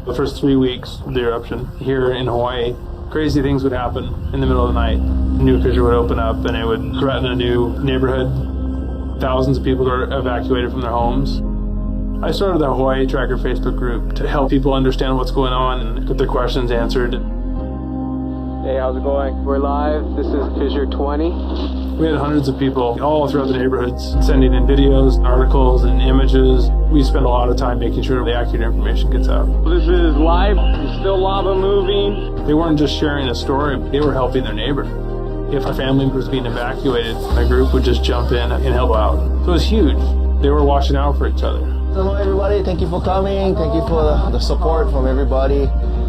The first 3 weeks of the eruption here in Hawaii, crazy things would happen in the middle of the night. A new fissure would open up and it would threaten a new neighborhood. Thousands of people were evacuated from their homes. I started the Hawaii Tracker Facebook group to help people understand what's going on and get their questions answered. Hey, how's it going? We're live. This is Fissure 20. We had hundreds of people all throughout the neighborhoods sending in videos, articles, and images. We spend a lot of time making sure the accurate information gets out. This is live. There's still lava moving. They weren't just sharing a story, they were helping their neighbor. If a family was being evacuated, my group would just jump in and help out. So it was huge. They were watching out for each other. Hello everybody, thank you for coming. Thank you for the support from everybody.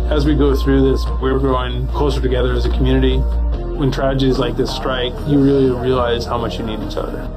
As we go through this, we're growing closer together as a community. When tragedies like this strike, you really realize how much you need each other.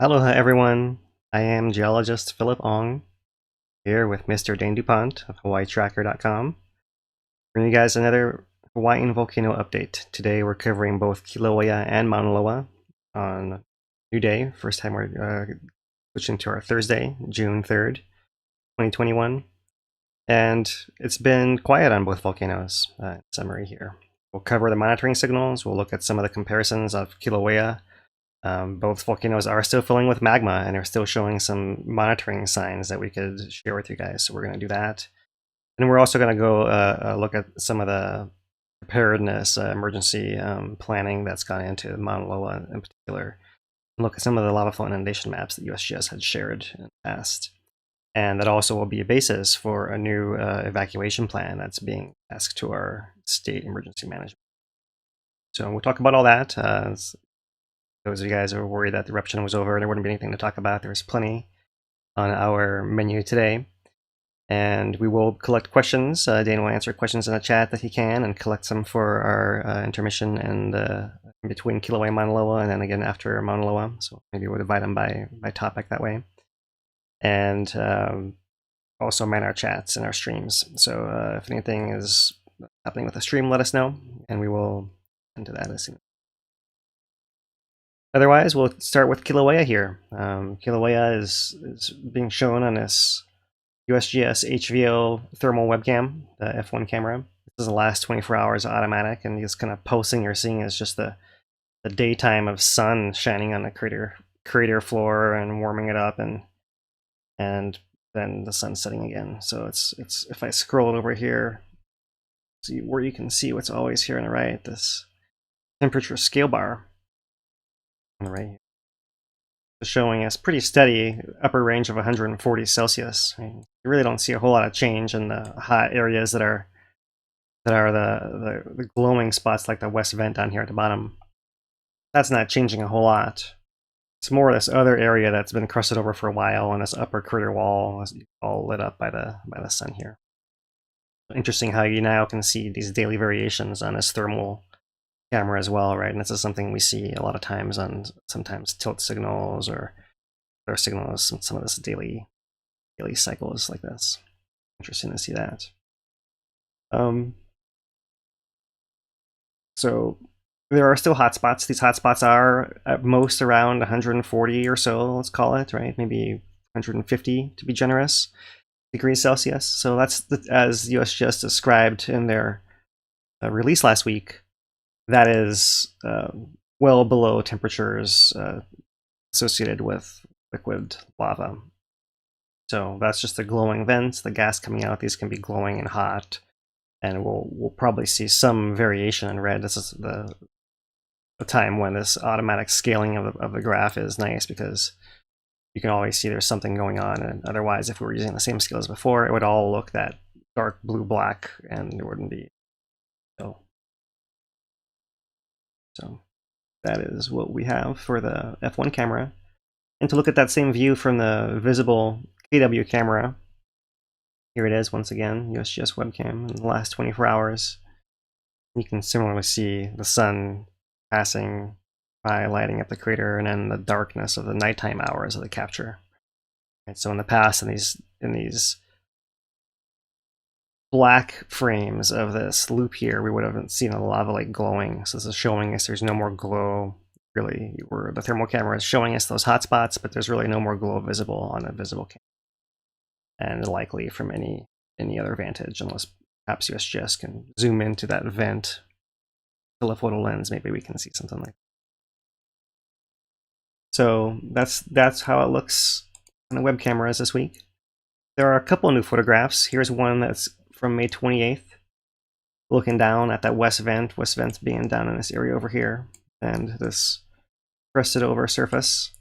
Aloha everyone, I am geologist Philip Ong, here with Mr. Dane DuPont of HawaiiTracker.com, bringing you guys another Hawaiian volcano update. Today we're covering both Kilauea and Mauna Loa on a new day. First time we're switching to our Thursday, June 3rd, 2021. And it's been quiet on both volcanoes, summary here. We'll cover the monitoring signals, we'll look at some of the comparisons of Kilauea. Both volcanoes are still filling with magma and are still showing some monitoring signs that we could share with you guys. So we're going to do that. And we're also going to go look at some of the preparedness, emergency planning that's gone into Mauna Loa in particular. And look at some of the lava flow inundation maps that USGS had shared in the past. And that also will be a basis for a new evacuation plan that's being asked to our state emergency management. So we'll talk about all that. Those of you guys who are worried that the eruption was over and there wouldn't be anything to talk about, there's plenty on our menu today. And we will collect questions. Dane will answer questions in the chat that he can and collect some for our intermission and in between Kilauea and Mauna Loa, and then again after Mauna Loa. So maybe we'll divide them by topic that way. And also man our chats and our streams. So if anything is happening with the stream, let us know, and we will get into that as soon. Otherwise, we'll start with Kilauea here. Kilauea is being shown on this USGS HVO thermal webcam, the F1 camera. This is the last 24 hours automatic, and this kind of pulsing you're seeing is just the the daytime of sun shining on the crater floor and warming it up, and then the sun setting again. So it's if I scroll over here, see where you can see what's always here on the right, this temperature scale bar on the right, showing us pretty steady upper range of 140 Celsius. I mean, you really don't see a whole lot of change in the hot areas that are the glowing spots, like the west vent down here at the bottom. That's not changing a whole lot. It's more this other area that's been crusted over for a while, and this upper crater wall is all lit up by the sun here. Interesting how you now can see these daily variations on this thermal camera as well, right? And this is something we see a lot of times on sometimes tilt signals or other signals, some of this daily cycles like this. Interesting to see that. So there are still hotspots. These hotspots are at most around 140 or so, let's call it, right? Maybe 150 to be generous degrees Celsius. So that's as USGS described in their release last week. That is well below temperatures associated with liquid lava. So that's just the glowing vents, the gas coming out. These can be glowing and hot, and we'll probably see some variation in red. This is the time when this automatic scaling of the graph is nice, because you can always see there's something going on. And otherwise, if we were using the same scale as before, it would all look that dark blue black, and it wouldn't be. So that is what we have for the F1 camera. And to look at that same view from the visible KW camera, here it is once again, USGS webcam in the last 24 hours. You can similarly see the sun passing by, lighting up the crater, and then the darkness of the nighttime hours of the capture. And so in the past, in these black frames of this loop here, we would have seen the lava lake glowing. So this is showing us there's no more glow, really, where the thermal camera is showing us those hot spots, but there's really no more glow visible on a visible camera, and likely from any other vantage, unless perhaps USGS can zoom into that vent, telephoto lens, maybe we can see something like that. So that's how it looks on the web cameras this week. There are a couple of new photographs. Here's one that's from May 28th, looking down at that west vent being down in this area over here, and this crusted over surface,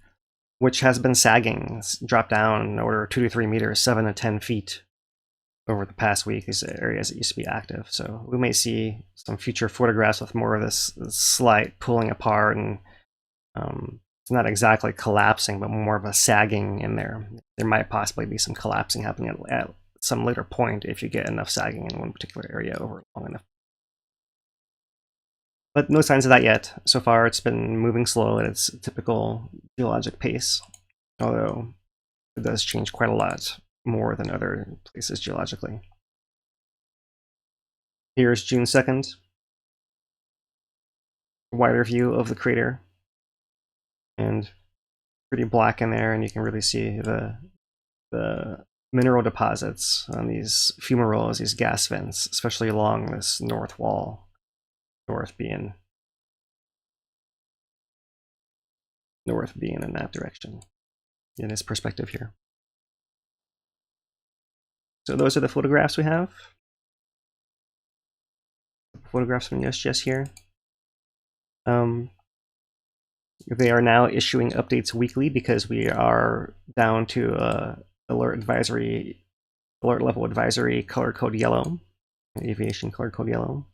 which has been sagging. It's dropped down in order of 2 to 3 meters, 7 to 10 feet over the past week, these areas that used to be active. So we may see some future photographs with more of this slight pulling apart, and it's not exactly collapsing, but more of a sagging in there. There might possibly be some collapsing happening at some later point if you get enough sagging in one particular area over long enough. But no signs of that yet. So far, it's been moving slow at its typical geologic pace, although it does change quite a lot more than other places geologically. Here's June 2nd. Wider view of the crater, and pretty black in there, and you can really see the mineral deposits on these fumaroles, these gas vents, especially along this north wall. North being in that direction in this perspective here. So those are the photographs we have. Photographs from USGS here. They are now issuing updates weekly because we are down to alert level advisory color code yellow, aviation color code yellow.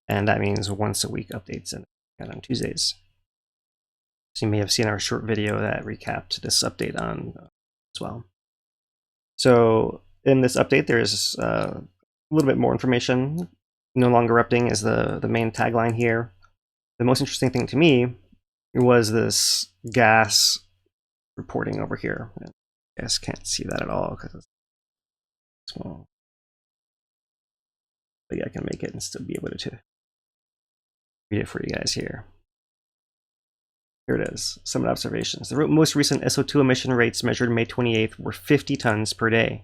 And that means once a week updates and on Tuesdays. So you may have seen our short video that recapped this update on as well. So in this update, there's a little bit more information. No longer erupting is the main tagline here. The most interesting thing to me was this gas reporting over here. I guess can't see that at all because it's small. But yeah, I can make it and still be able to read it for you guys here. Here it is, some of the observations. The most recent SO2 emission rates measured May 28th were 50 tons per day.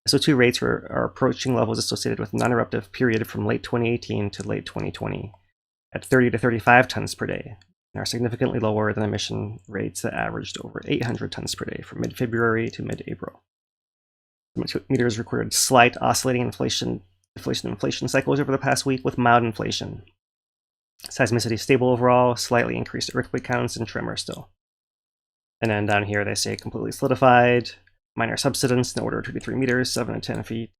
SO2 rates are approaching levels associated with non-eruptive period from late 2018 to late 2020. at 30 to 35 tons per day, and are significantly lower than emission rates that averaged over 800 tons per day from mid-February to mid-April. Meters recorded slight oscillating inflation cycles over the past week with mild inflation. Seismicity stable overall, slightly increased earthquake counts and tremor still. And then down here they say completely solidified, minor subsidence in the order of 2 to 3 meters, 7 to 10 feet.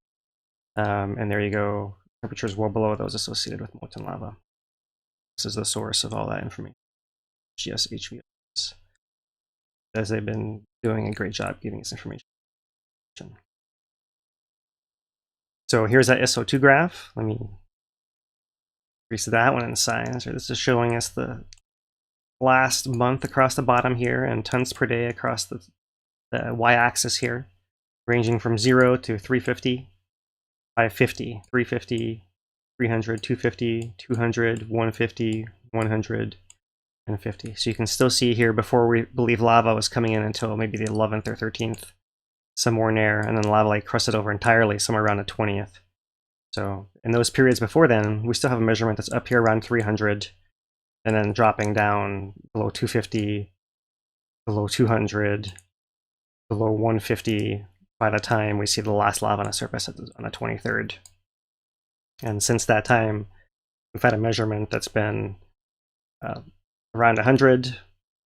And there you go, temperatures well below those associated with molten lava. This is the source of all that information. USGS HVO, as they've been doing a great job giving us information. So here's that So2 graph. Let me increase that one in size. This is showing us the last month across the bottom here and tons per day across the y-axis here, ranging from 0 to 350, 550, 350, 300, 250, 200, 150, 100, and 50. So you can still see here before we believe lava was coming in until maybe the 11th or 13th, somewhere in there, and then the lava like crusted over entirely somewhere around the 20th. So in those periods before then, we still have a measurement that's up here around 300, and then dropping down below 250, below 200, below 150 by the time we see the last lava on the surface on the 23rd. And since that time, we've had a measurement that's been around 100,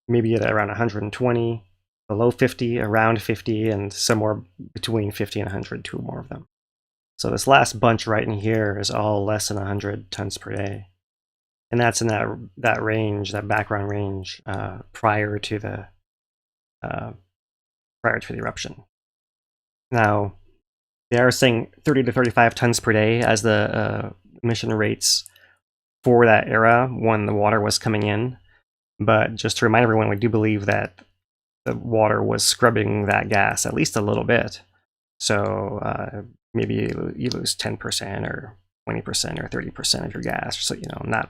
maybe at around 120, below 50, around 50, and somewhere between 50 and 100, two or more of them. So this last bunch right in here is all less than 100 tons per day. And that's in that range, that background range, prior to the eruption. Now, they are saying 30 to 35 tons per day as the emission rates for that era when the water was coming in. But just to remind everyone, we do believe that the water was scrubbing that gas at least a little bit. So maybe you lose 10% or 20% or 30% of your gas. So,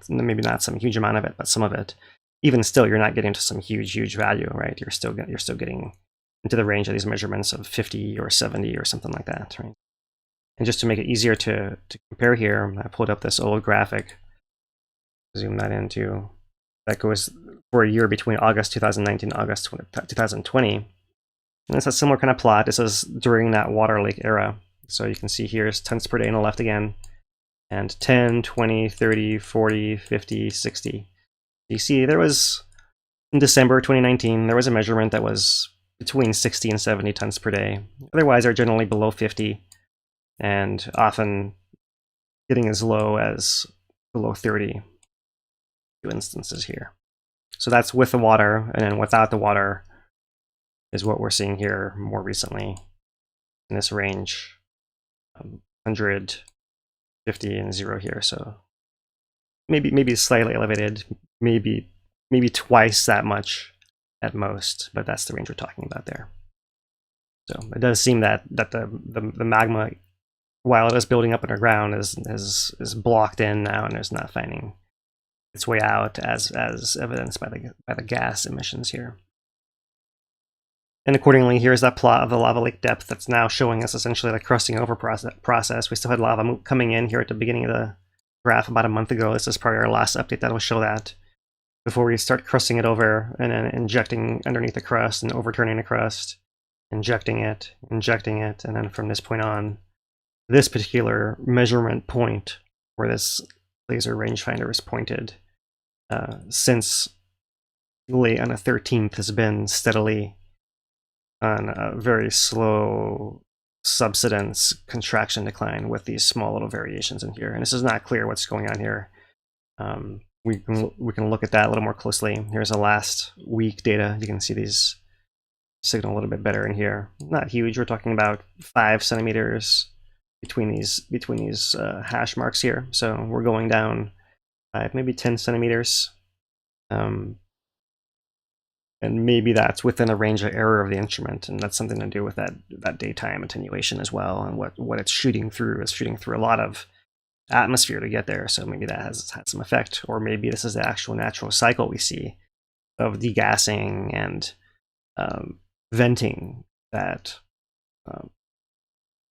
maybe not some huge amount of it, but some of it. Even still, you're not getting to some huge value, right? You're still getting into the range of these measurements of 50 or 70 or something like that, right? And just to make it easier to compare here, I pulled up this old graphic. Zoom that into. That goes for a year between August 2019 and August 2020. And it's a similar kind of plot. This is during that water lake era. So you can see here's tons per day on the left again, and 10, 20, 30, 40, 50, 60. You see there was, in December 2019, there was a measurement that was between 60 and 70 tons per day. Otherwise, they're generally below 50, and often getting as low as below 30. Two instances here. So that's with the water, and then without the water is what we're seeing here more recently in this range, 100, 50, and 0 here. So maybe slightly elevated, maybe twice that much at most, but that's the range we're talking about there. So it does seem that the magma, while it is building up underground, is blocked in now and is not finding its way out as evidenced by the gas emissions here. And accordingly, here's that plot of the lava lake depth that's now showing us essentially the crusting over process. We still had lava coming in here at the beginning of the graph about a month ago. This is probably our last update that will show that, before we start crusting it over and then injecting underneath the crust and overturning the crust, injecting it, and then from this point on, this particular measurement point where this laser rangefinder is pointed since late on the 13th has been steadily on a very slow subsidence contraction decline with these small little variations in here. And this is not clear what's going on here. We can look at that a little more closely. Here's the last week data. You can see these signal a little bit better in here. Not huge. We're talking about 5 centimeters between these hash marks here. So we're going down 5, maybe 10 centimeters. And maybe that's within a range of error of the instrument, and that's something to do with that daytime attenuation as well, and what it's shooting through is shooting through a lot of atmosphere to get there. So maybe that has had some effect, or maybe this is the actual natural cycle we see of degassing and venting that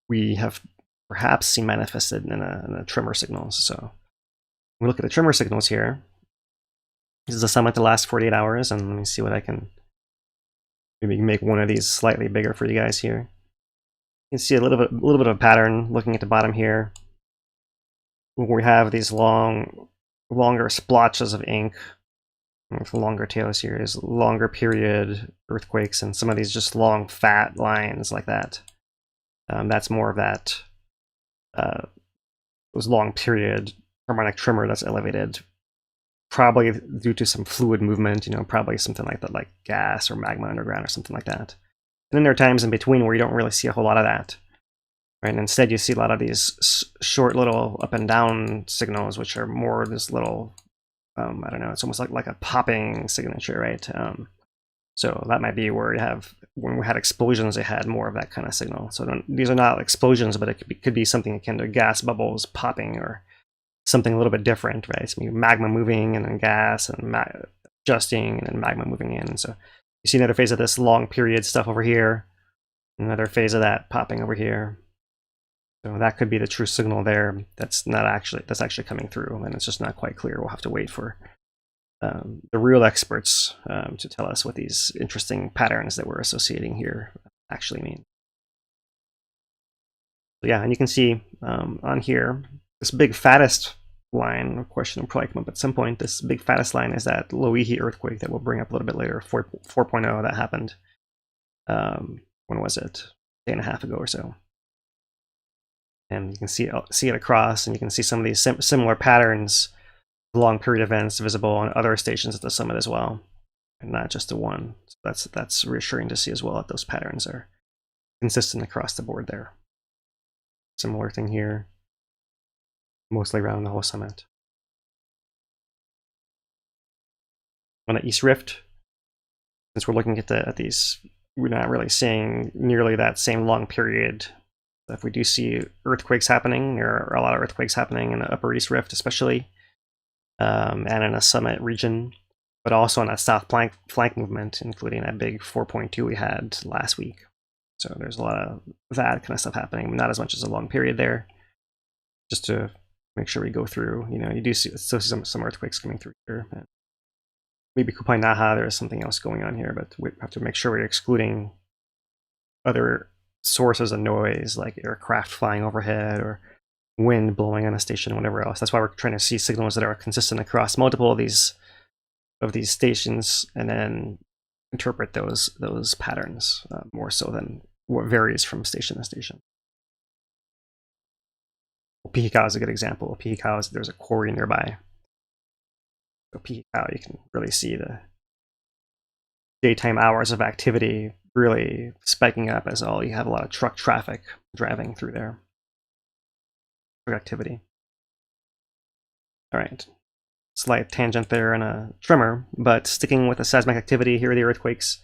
we have perhaps seen manifested in the tremor signals. So when we look at the tremor signals here, This is a summit the last 48 hours, and let me see what I can maybe make one of these slightly bigger for you guys here. You can see a little bit of a pattern looking at the bottom here. We have these longer splotches of ink with longer tails here. Is longer period earthquakes, and some of these just long fat lines like that. That's more of that those long period harmonic tremor that's elevated, probably due to some fluid movement, you know, probably something like that, like gas or magma underground or something like that. And then there are times in between where you don't really see a whole lot of that, right? And instead you see a lot of these short little up and down signals, which are more this little, I don't know, it's almost like a popping signature, right? So that might be where you have, when we had explosions, they had more of that kind of signal. So these are not explosions, but it could be something akin to gas bubbles popping or something a little bit different, right? So magma moving and then gas and adjusting and then magma moving in. And so you see another phase of this long period stuff over here, another phase of that popping over here. So that could be the true signal there. That's actually coming through, and it's just not quite clear. We'll have to wait for the real experts to tell us what these interesting patterns that we're associating here actually mean. So yeah, and you can see on here, this big fattest line, of course, will probably come up at some point. This big fattest line is that Loihi earthquake that we'll bring up a little bit later, 4.0, that happened. When was it? A day and a half ago or so. And you can see it across, and you can see some of these similar patterns, long period events visible on other stations at the summit as well, and not just the one. So that's reassuring to see as well, that those patterns are consistent across the board there. Similar thing here, mostly around the whole summit. On the East Rift, since we're looking at these, we're not really seeing nearly that same long period. If we do see earthquakes happening, there are a lot of earthquakes happening in the Upper East Rift especially, and in a summit region, but also on that south flank movement, including that big 4.2 we had last week. So there's a lot of that kind of stuff happening, not as much as a long period there. Just to make sure we go through, you know, you do see some earthquakes coming through here. Maybe Kupai Naha, there's something else going on here, but we have to make sure we're excluding other sources of noise like aircraft flying overhead or wind blowing on a station or whatever else. That's why we're trying to see signals that are consistent across multiple of these stations, and then interpret those patterns more so than what varies from station to station. Pihikau is a good example. Pihikau is, there's a quarry nearby. So Pihikau, you can really see the daytime hours of activity really spiking up as you have a lot of truck traffic driving through there. Activity. All right, slight tangent there and a tremor, but sticking with the seismic activity, here are the earthquakes.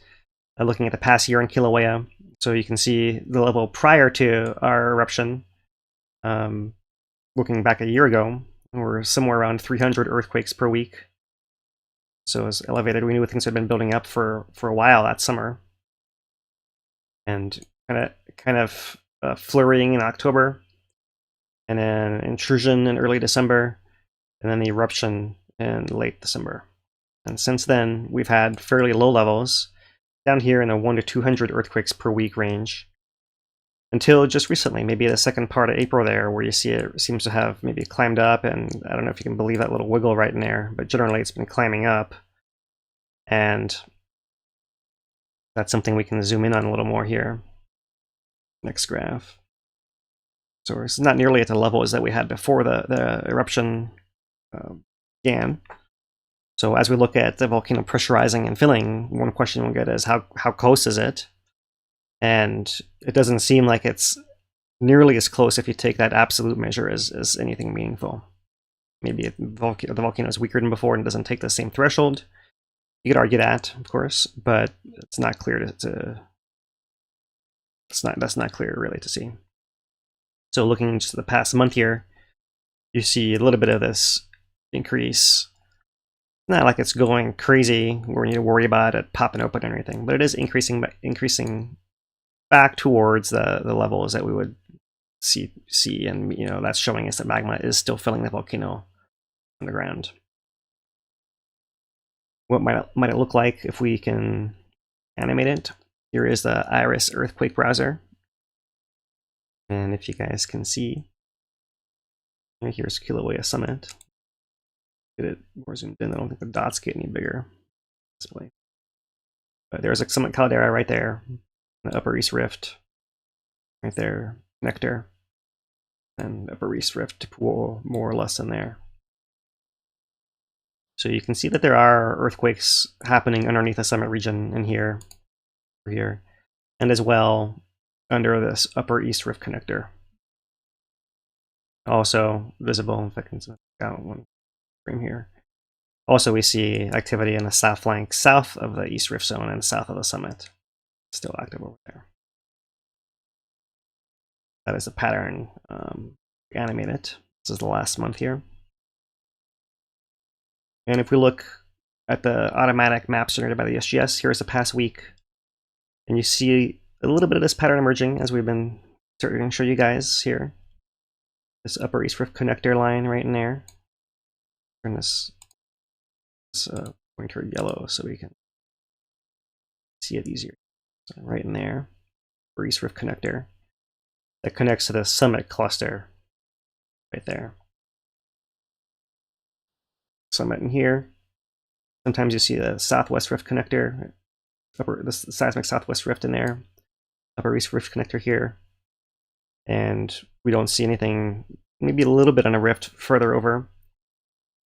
Looking at the past year in Kilauea, so you can see the level prior to our eruption. Looking back a year ago, we're somewhere around 300 earthquakes per week. So it was elevated. We knew things had been building up for a while that summer, and kind of flurrying in October, and then intrusion in early December, and then the eruption in late December. And since then, we've had fairly low levels, down here in the 1 to 200 earthquakes per week range, until just recently, maybe the second part of April there, where you see it seems to have maybe climbed up, and I don't know if you can believe that little wiggle right in there, but generally it's been climbing up. And that's something we can zoom in on a little more here. Next graph. So it's not nearly at the levels that we had before the eruption began. So as we look at the volcano pressurizing and filling, one question we'll get is how close is it? And it doesn't seem like it's nearly as close if you take that absolute measure as anything meaningful. Maybe the volcano is weaker than before and doesn't take the same threshold. You could argue that, of course, but it's not clear that's not clear really to see. So looking just at the past month here, you see a little bit of this increase. Not like it's going crazy where we need to worry about it popping open or anything, but it is increasing back towards the levels that we would see, and you know that's showing us that magma is still filling the volcano underground. what might it look like if we can animate it. Here is the Iris Earthquake browser. And if you guys can see, here's Kilauea Summit. Get it more zoomed in. I don't think the dots get any bigger. Display. But there's a summit caldera right there. The Upper East Rift. Right there. Connector. And Upper East Rift pool more or less in there. So you can see that there are earthquakes happening underneath the summit region in here. Here. And as well under this Upper East Rift connector. Also visible, if I can zoom out one frame here. Also, we see activity in the south flank, south of the East Rift Zone and south of the summit. Still active over there. That is a pattern animated. This is the last month here. And if we look at the automatic maps generated by the USGS, here's the past week. And you see a little bit of this pattern emerging as we've been starting to show you guys here. This Upper East Rift connector line right in there. Turn this pointer yellow so we can see it easier. So right in there, Upper East Rift connector that connects to the summit cluster right there. Summit in here. Sometimes you see the Southwest Rift connector, the seismic Southwest Rift in there, Upper East Rift connector here. And we don't see anything, maybe a little bit on a rift further over,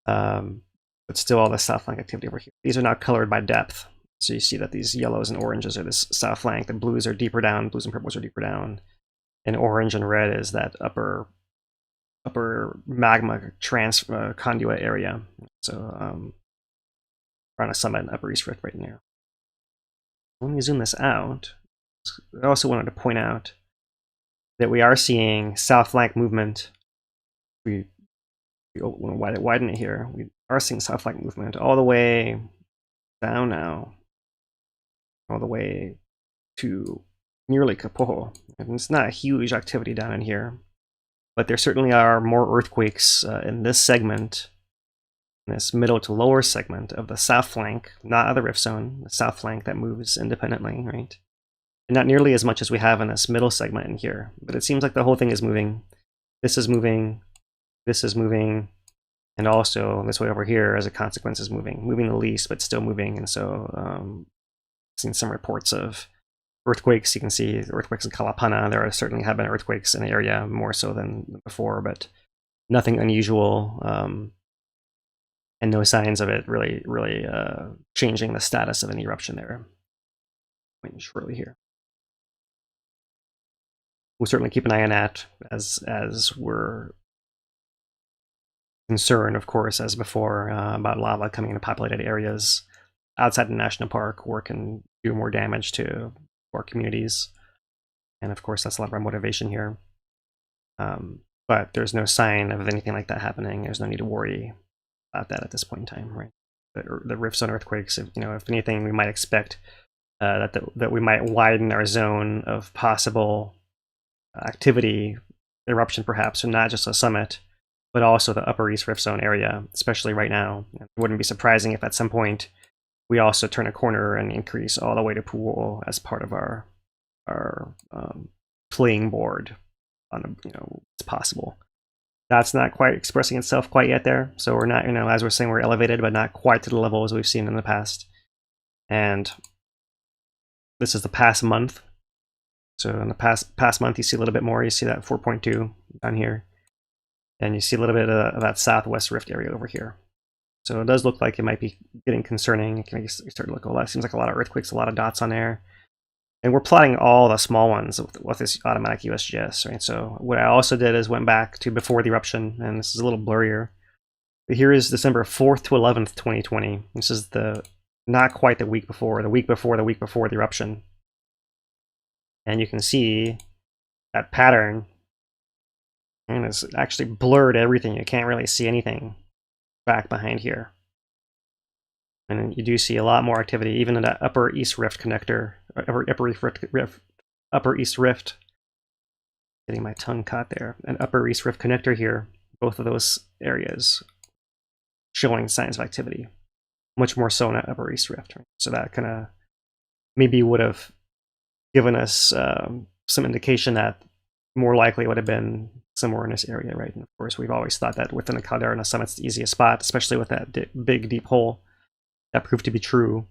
but still all the south flank activity over here. These are now colored by depth. So you see that these yellows and oranges are this south flank, the blues are deeper down, blues and purples are deeper down, and orange and red is that upper magma conduit area. So we're on a summit in Upper East Rift right now. Let me zoom this out. I also wanted to point out that we are seeing south flank movement. We want to widen it here. We are seeing south flank movement all the way down now, all the way to nearly Kapoho. And it's not a huge activity down in here, but there certainly are more earthquakes in this segment, in this middle to lower segment of the south flank, not of the rift zone, the south flank that moves independently, right? And not nearly as much as we have in this middle segment in here, but it seems like the whole thing is moving. This is moving, this is moving, and also this way over here as a consequence is moving the least, but still moving. And so I've seen some reports of earthquakes. You can see earthquakes in Kalapana. There certainly have been earthquakes in the area more so than before, but nothing unusual, and no signs of it really changing the status of an eruption there. Waiting shortly here. We'll certainly keep an eye on that as we're concerned, of course, as before, about lava coming into populated areas outside the national park where it can do more damage to our communities. And of course, that's a lot of our motivation here. But there's no sign of anything like that happening. There's no need to worry about that at this point in time, right? The rift zone earthquakes, if anything, we might expect that we might widen our zone of possible activity, eruption perhaps, and not just a summit, but also the Upper East Rift Zone area, especially right now. It wouldn't be surprising if at some point we also turn a corner and increase all the way to pool as part of our playing board. It's possible. That's not quite expressing itself quite yet there. So we're not, as we're saying, we're elevated, but not quite to the levels we've seen in the past. And this is the past month. So in the past month, you see a little bit more. You see that 4.2 down here. And you see a little bit of that southwest rift area over here. So it does look like it might be getting concerning. You start to look, that seems like a lot of earthquakes, a lot of dots on there. And we're plotting all the small ones with this automatic USGS, right? So what I also did is went back to before the eruption, and this is a little blurrier. But here is December 4th to 11th, 2020. This is not quite the week before the eruption. And you can see that pattern, and it's actually blurred everything. You can't really see anything back behind here. And you do see a lot more activity, even in that Upper East Rift connector, Upper East Rift. Getting my tongue caught there. An Upper East Rift connector here, both of those areas showing signs of activity. much more so in that Upper East Rift. Right? So that kind of maybe would have given us some indication that more likely it would have been somewhere in this area, right? And of course, we've always thought that within the caldera and the summit's the easiest spot, especially with that big deep hole. That proved to be true.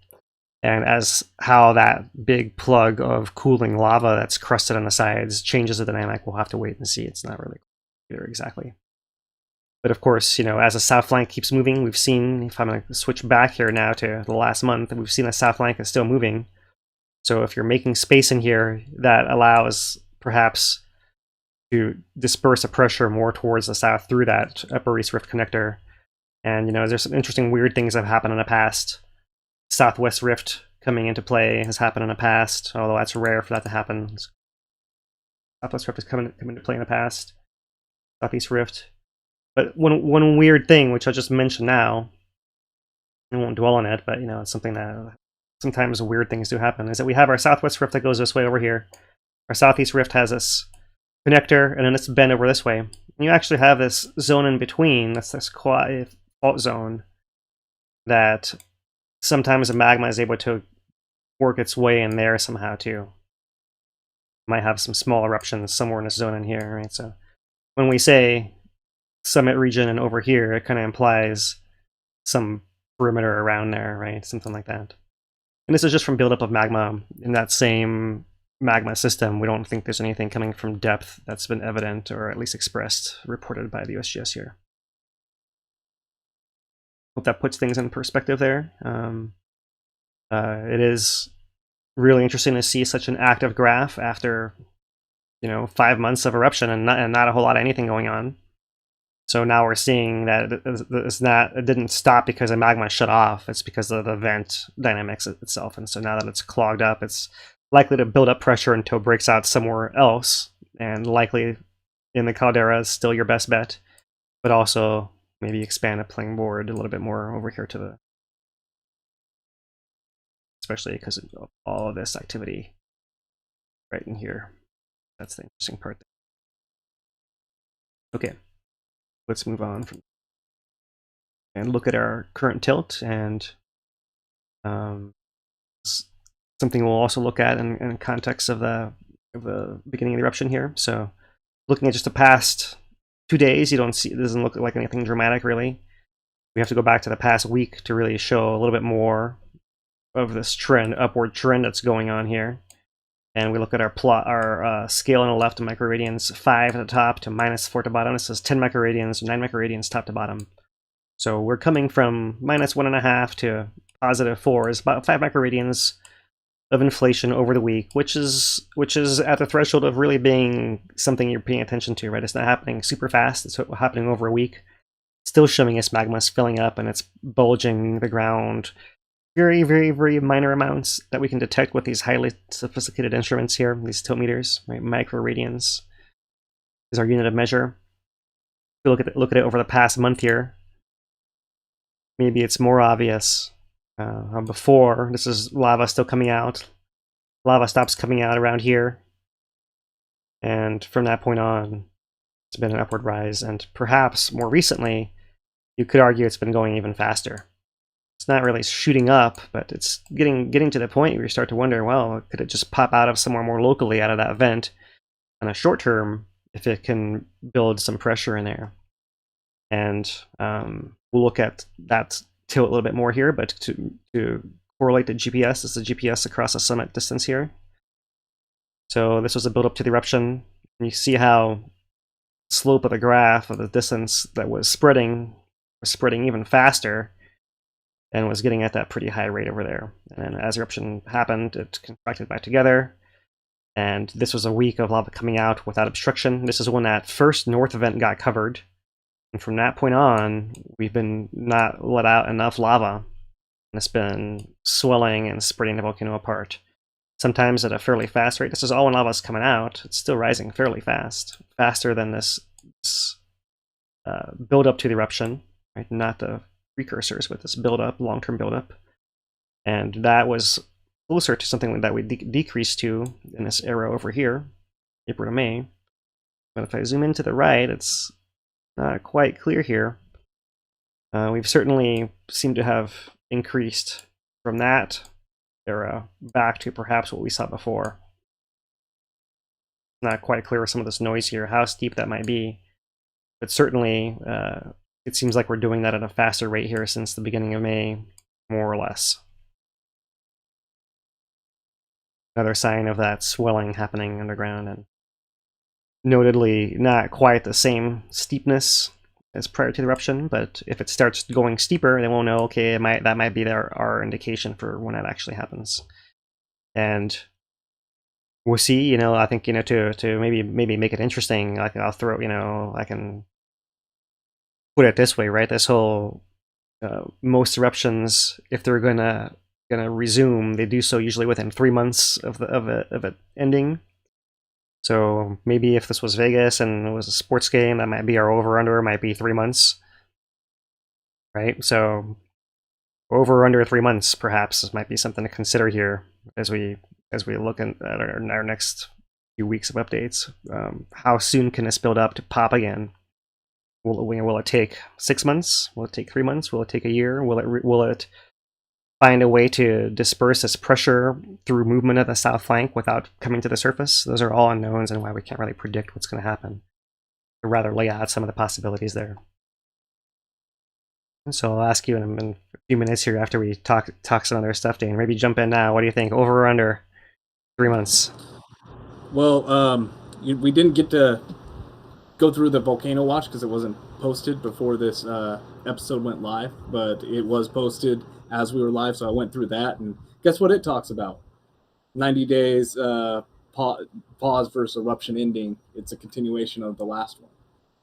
And as how that big plug of cooling lava that's crusted on the sides changes the dynamic, we'll have to wait and see. It's not really clear exactly. But of course, you know, as the south flank keeps moving, we've seen, if I'm going to switch back here now to the last month, we've seen the south flank is still moving. So if you're making space in here, that allows perhaps to disperse the pressure more towards the south through that Upper East Rift connector. And, you know, there's some interesting weird things that have happened in the past. Southwest Rift coming into play has happened in the past, although that's rare for that to happen. Southwest Rift has come into play in the past. Southeast Rift. But one weird thing, which I'll just mention now, I won't dwell on it, but, you know, it's something that sometimes weird things do happen, is that we have our Southwest Rift that goes this way over here. Our Southeast Rift has this connector, and then it's bent over this way. And you actually have this zone in between, that's this quiet fault zone, that sometimes the magma is able to work its way in there somehow too. Might have some small eruptions somewhere in this zone in here, right? So when we say summit region and over here, it kind of implies some perimeter around there, right? Something like that. And this is just from buildup of magma in that same magma system. We don't think there's anything coming from depth that's been evident or at least expressed, reported by the USGS here. Hope that puts things in perspective there. It is really interesting to see such an active graph after, you know, 5 months of eruption and not a whole lot of anything going on. So now we're seeing that it didn't stop because the magma shut off. It's because of the vent dynamics itself. And so now that it's clogged up, it's likely to build up pressure until it breaks out somewhere else. And likely in the caldera is still your best bet, but also maybe expand the playing board a little bit more over here to the, especially because of all of this activity right in here. That's the interesting part. Okay, let's move on from and look at our current tilt, and something we'll also look at in context of the beginning of the eruption here. So looking at just the past 2 days, it doesn't look like anything dramatic really. We have to go back to the past week to really show a little bit more of this trend, upward trend that's going on here. And we look at our plot, our scale on the left, microradians 5 at the top to -4 to bottom. This is 10 microradians, 9 microradians top to bottom. So we're coming from -1.5 to +4 is about 5 microradians of inflation over the week, which is at the threshold of really being something you're paying attention to, right? It's not happening super fast. It's happening over a week. Still showing us magma is filling up and it's bulging the ground. Very, very, very minor amounts that we can detect with these highly sophisticated instruments here, these tilt meters, right? Microradians is our unit of measure. If we look at it over the past month here, maybe it's more obvious. Before, this is lava still coming out. Lava stops coming out around here. And from that point on, it's been an upward rise. And perhaps more recently, you could argue it's been going even faster. It's not really shooting up, but it's getting to the point where you start to wonder, well, could it just pop out of somewhere more locally out of that vent on a short term if it can build some pressure in there? And we'll look at that tilt a little bit more here, but to correlate the GPS, this is the GPS across the summit distance here. So this was a build up to the eruption. And you see how the slope of the graph of the distance that was spreading even faster and was getting at that pretty high rate over there. And then as eruption happened, it contracted back together. And this was a week of lava coming out without obstruction. This is when that first north vent got covered. And from that point on, we've been not let out enough lava. And it's been swelling and spreading the volcano apart. Sometimes at a fairly fast rate. This is all when lava's coming out. It's still rising fairly fast. Faster than this build up to the eruption, right? Not the precursors, but this build-up, long-term build-up. And that was closer to something that we decreased to in this arrow over here, April to May. But if I zoom in to the right, it's not quite clear here. We've certainly seemed to have increased from that era back to perhaps what we saw before. Not quite clear with some of this noise here, how steep that might be. But certainly, it seems like we're doing that at a faster rate here since the beginning of May, more or less. Another sign of that swelling happening underground, and notedly not quite the same steepness as prior to the eruption, but if it starts going steeper, then we'll know, okay, that might be our indication for when that actually happens. And we'll see, you know, I think, you know, to maybe make it interesting, I'll throw, you know, I can put it this way, right? This whole, most eruptions, if they're gonna resume, they do so usually within 3 months of it ending. So maybe if this was Vegas and it was a sports game, that might be our over-under, might be 3 months, right? So over or under 3 months, perhaps, this might be something to consider here as we look at our next few weeks of updates. How soon can this build up to pop again? Will it take 6 months? Will it take 3 months? Will it take a year? Will it find a way to disperse this pressure through movement of the south flank without coming to the surface? Those are all unknowns and why we can't really predict what's going to happen. I'd rather lay out some of the possibilities there. And so I'll ask you in a few minutes here after we talk some other stuff, Dane. Maybe jump in now. What do you think? Over or under 3 months? Well, we didn't get to go through the volcano watch because it wasn't posted before this episode went live, but it was posted as we were live, so I went through that, and guess what it talks about? 90 days pause versus eruption ending. It's a continuation of the last one,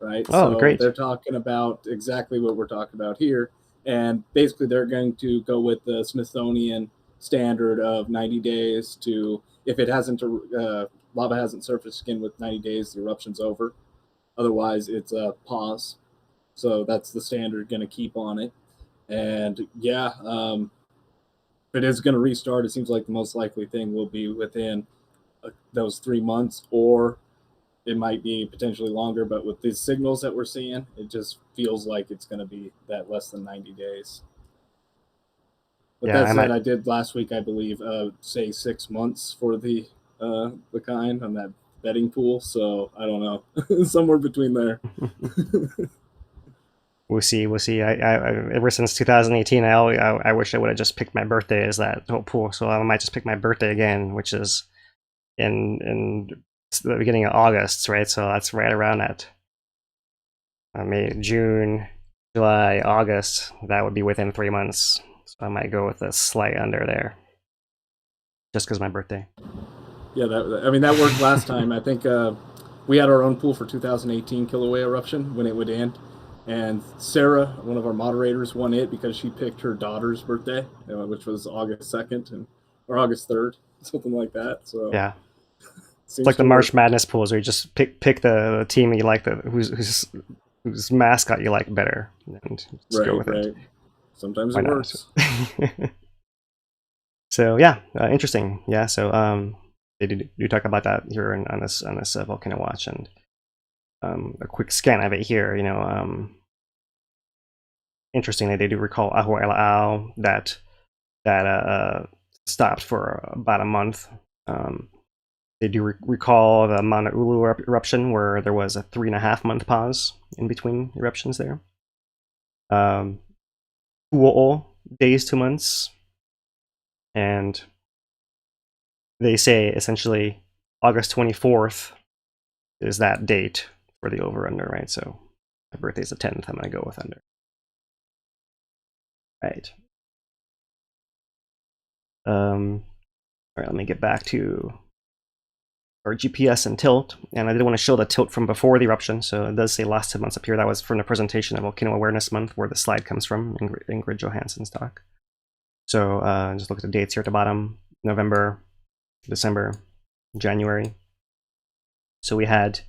right? Oh, so great. They're talking about exactly what we're talking about here, and basically they're going to go with the Smithsonian standard of 90 days to, if it hasn't, lava hasn't surfaced again with 90 days, the eruption's over. Otherwise, it's a pause. So that's the standard going to keep on it. And yeah, if it is going to restart, it seems like the most likely thing will be within those 3 months, or it might be potentially longer. But with these signals that we're seeing, it just feels like it's going to be that less than 90 days. But yeah, that said, I did last week, I believe, say 6 months for the kind on that betting pool. So I don't know, somewhere between there. We'll see. I ever since 2018, I wish I would have just picked my birthday as that whole pool. So I might just pick my birthday again, which is in the beginning of August, right? So that's right around that May, June, July, August. That would be within 3 months. So I might go with a slight under there, just because my birthday. Yeah, that worked last time. I think we had our own pool for 2018 Kilauea eruption when it would end. And Sarah, one of our moderators, won it because she picked her daughter's birthday, which was August 2nd or August 3rd, something like that. So yeah, it's like the March Madness pools where you just pick the team that you like, whose mascot you like better, and just go with it. Sometimes it works. So yeah, interesting. Yeah, so they do talk about that here on this volcano watch, and a quick scan of it here, you know. Interestingly, they do recall Ahu'aila'au that stopped for about a month. They do recall the Maunaloa eruption, where there was a 3.5 month pause in between eruptions there. Uo'o, days, 2 months. And they say essentially August 24th is that date for the over-under, right? So my birthday's the 10th, I'm going to go with under. Right. All right, let me get back to our GPS and tilt. And I did want to show the tilt from before the eruption. So it does say last 2 months up here. That was from the presentation of Volcano Awareness Month, where the slide comes from, Ingrid Johansson's talk. So just look at the dates here at the bottom: November, December, January. So we had,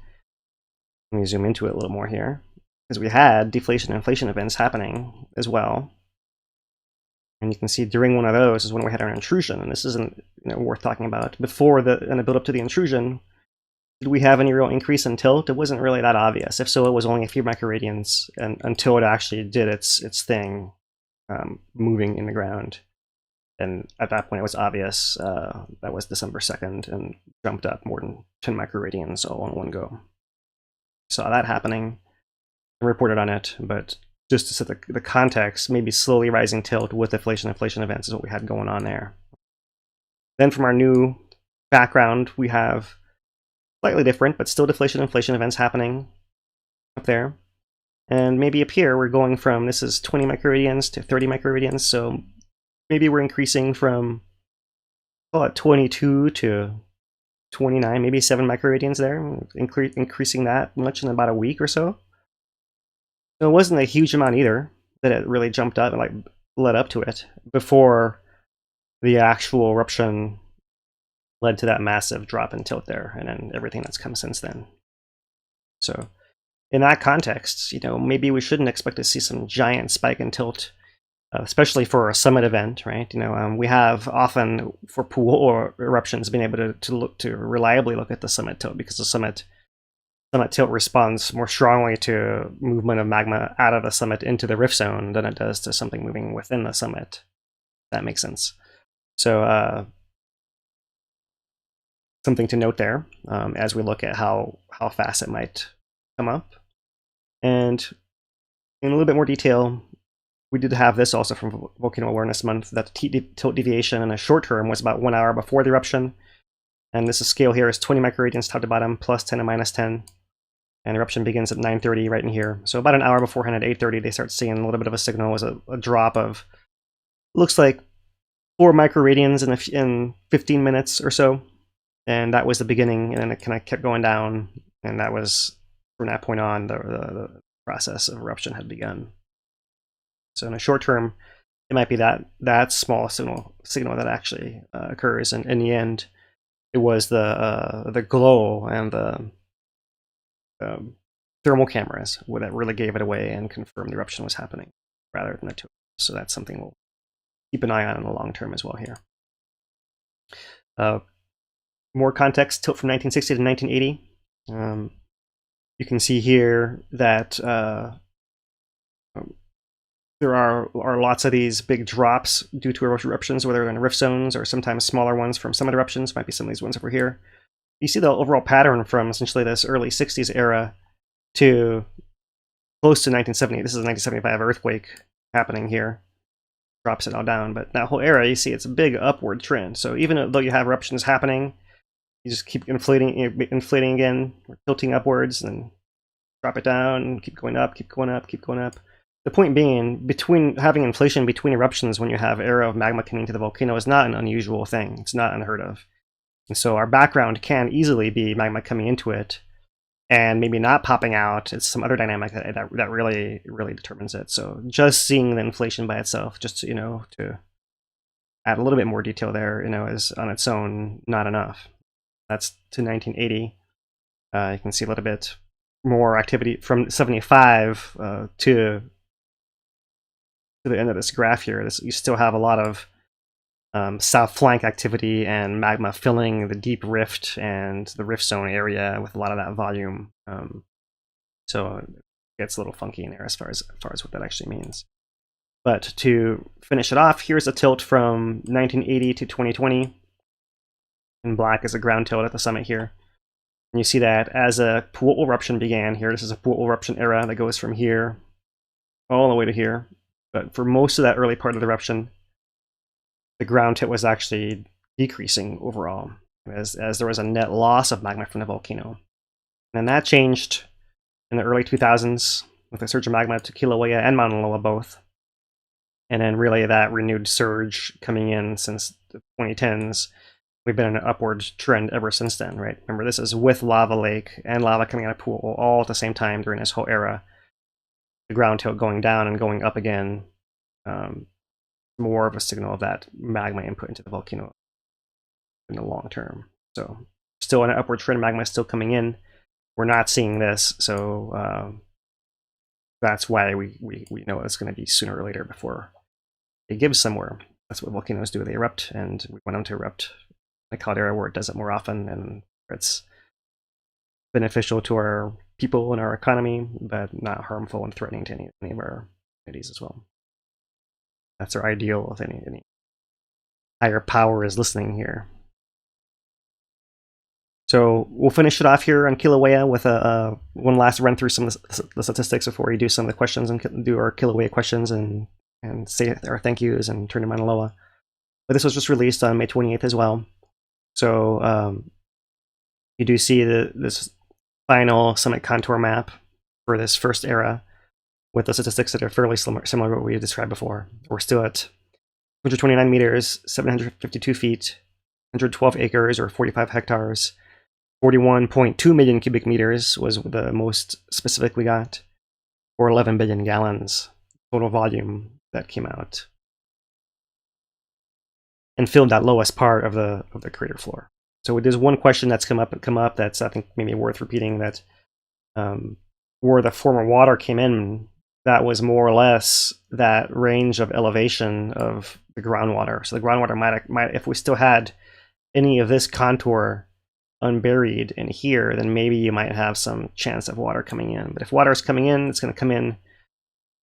let me zoom into it a little more here, because we had deflation and inflation events happening as well. And you can see during one of those is when we had our intrusion, and this isn't worth talking about. Before in the build up to the intrusion, did we have any real increase in tilt? It wasn't really that obvious. If so, it was only a few microradians, and until it actually did its thing. moving in the ground. And at that point, it was obvious that was December 2nd and jumped up more than 10 microradians all in one go. Saw that happening and reported on it, but just to set the context, maybe slowly rising tilt with inflation events is what we had going on there. Then from our new background, we have slightly different, but still inflation events happening up there. And maybe up here, we're going from, this is 20 microradians to 30 microradians, so maybe we're increasing from, call it 22 to 29, maybe 7 microradians there, increasing that much in about a week or so. So it wasn't a huge amount either that it really jumped up and like led up to it before the actual eruption led to that massive drop in tilt there, and then everything that's come since then. So in that context, you know, maybe we shouldn't expect to see some giant spike in tilt, especially for a summit event, right? You know, we have often for pool or eruptions been able to reliably look at the summit tilt, because the summit tilt responds more strongly to movement of magma out of the summit into the rift zone than it does to something moving within the summit. That makes sense. So something to note there as we look at how fast it might come up. And in a little bit more detail, we did have this also from Volcano Awareness Month, that the tilt deviation in the short term was about 1 hour before the eruption. And this scale here is 20 microradians top to bottom, plus 10 and minus 10. And eruption begins at 9:30 right in here. So about an hour beforehand at 8:30, they start seeing a little bit of a signal. It was a drop of, looks like 4 microradians in 15 minutes or so. And that was the beginning, and then it kind of kept going down. And that was, from that point on, the process of eruption had begun. So in a short term, it might be that small signal that actually occurs. And in the end, it was the glow and the thermal cameras that really gave it away and confirmed the eruption was happening, rather than the tilt. So that's something we'll keep an eye on in the long term as well here. More context, tilt from 1960 to 1980. You can see here that there are lots of these big drops due to eruptions, whether in rift zones or sometimes smaller ones from summit eruptions. Might be some of these ones over here. You see the overall pattern from essentially this early 60s era to close to 1970. This is a 1975 earthquake happening here. Drops it all down. But that whole era, you see it's a big upward trend. So even though you have eruptions happening, you just keep inflating again, or tilting upwards, and drop it down, and keep going up, keep going up, keep going up. The point being, having inflation between eruptions when you have era of magma coming to the volcano is not an unusual thing. It's not unheard of. And so our background can easily be magma coming into it and maybe not popping out. It's some other dynamic that really determines it. So just seeing the inflation by itself, just to, to add a little bit more detail there, is on its own not enough. That's to 1980. You can see a little bit more activity from 75 to the end of this graph here. You still have a lot of south flank activity and magma filling the deep rift and the rift zone area with a lot of that volume. So it gets a little funky in there as far as what that actually means. But to finish it off, here's a tilt from 1980 to 2020. In black is a ground tilt at the summit here. And you see that as a pool eruption began here, this is a pool eruption era that goes from here all the way to here. But for most of that early part of the eruption, the ground tilt was actually decreasing overall, as there was a net loss of magma from the volcano. And that changed in the early 2000s with a surge of magma to Kīlauea and Mauna Loa both. And then really that renewed surge coming in since the 2010s. We've been in an upward trend ever since then, right? Remember, this is with lava lake and lava coming out of pool all at the same time during this whole era. The ground tilt going down and going up again. More of a signal of that magma input into the volcano in the long term. So still an upward trend, magma is still coming in. We're not seeing this, so that's why we know it's going to be sooner or later before it gives somewhere. That's what volcanoes do. They erupt, and we want them to erupt in a caldera where it does it more often, and it's beneficial to our people and our economy, but not harmful and threatening to any of our communities as well. That's our ideal if any higher power is listening here. So we'll finish it off here on Kilauea with one last run through some of the statistics before we do some of the questions and do our Kilauea questions and say our thank yous and turn to Mauna Loa. But this was just released on May 28th as well. So you do see this final summit contour map for this first era with the statistics that are fairly similar to what we described before. We're still at 129 meters, 752 feet, 112 acres or 45 hectares. 41.2 million cubic meters was the most specific we got, or 11 billion gallons total volume that came out and filled that lowest part of the crater floor. So there's one question that's come up that's I think maybe worth repeating, that where the former water came in, that was more or less that range of elevation of the groundwater. So the groundwater might if we still had any of this contour unburied in here, then maybe you might have some chance of water coming in. But if water is coming in, it's going to come in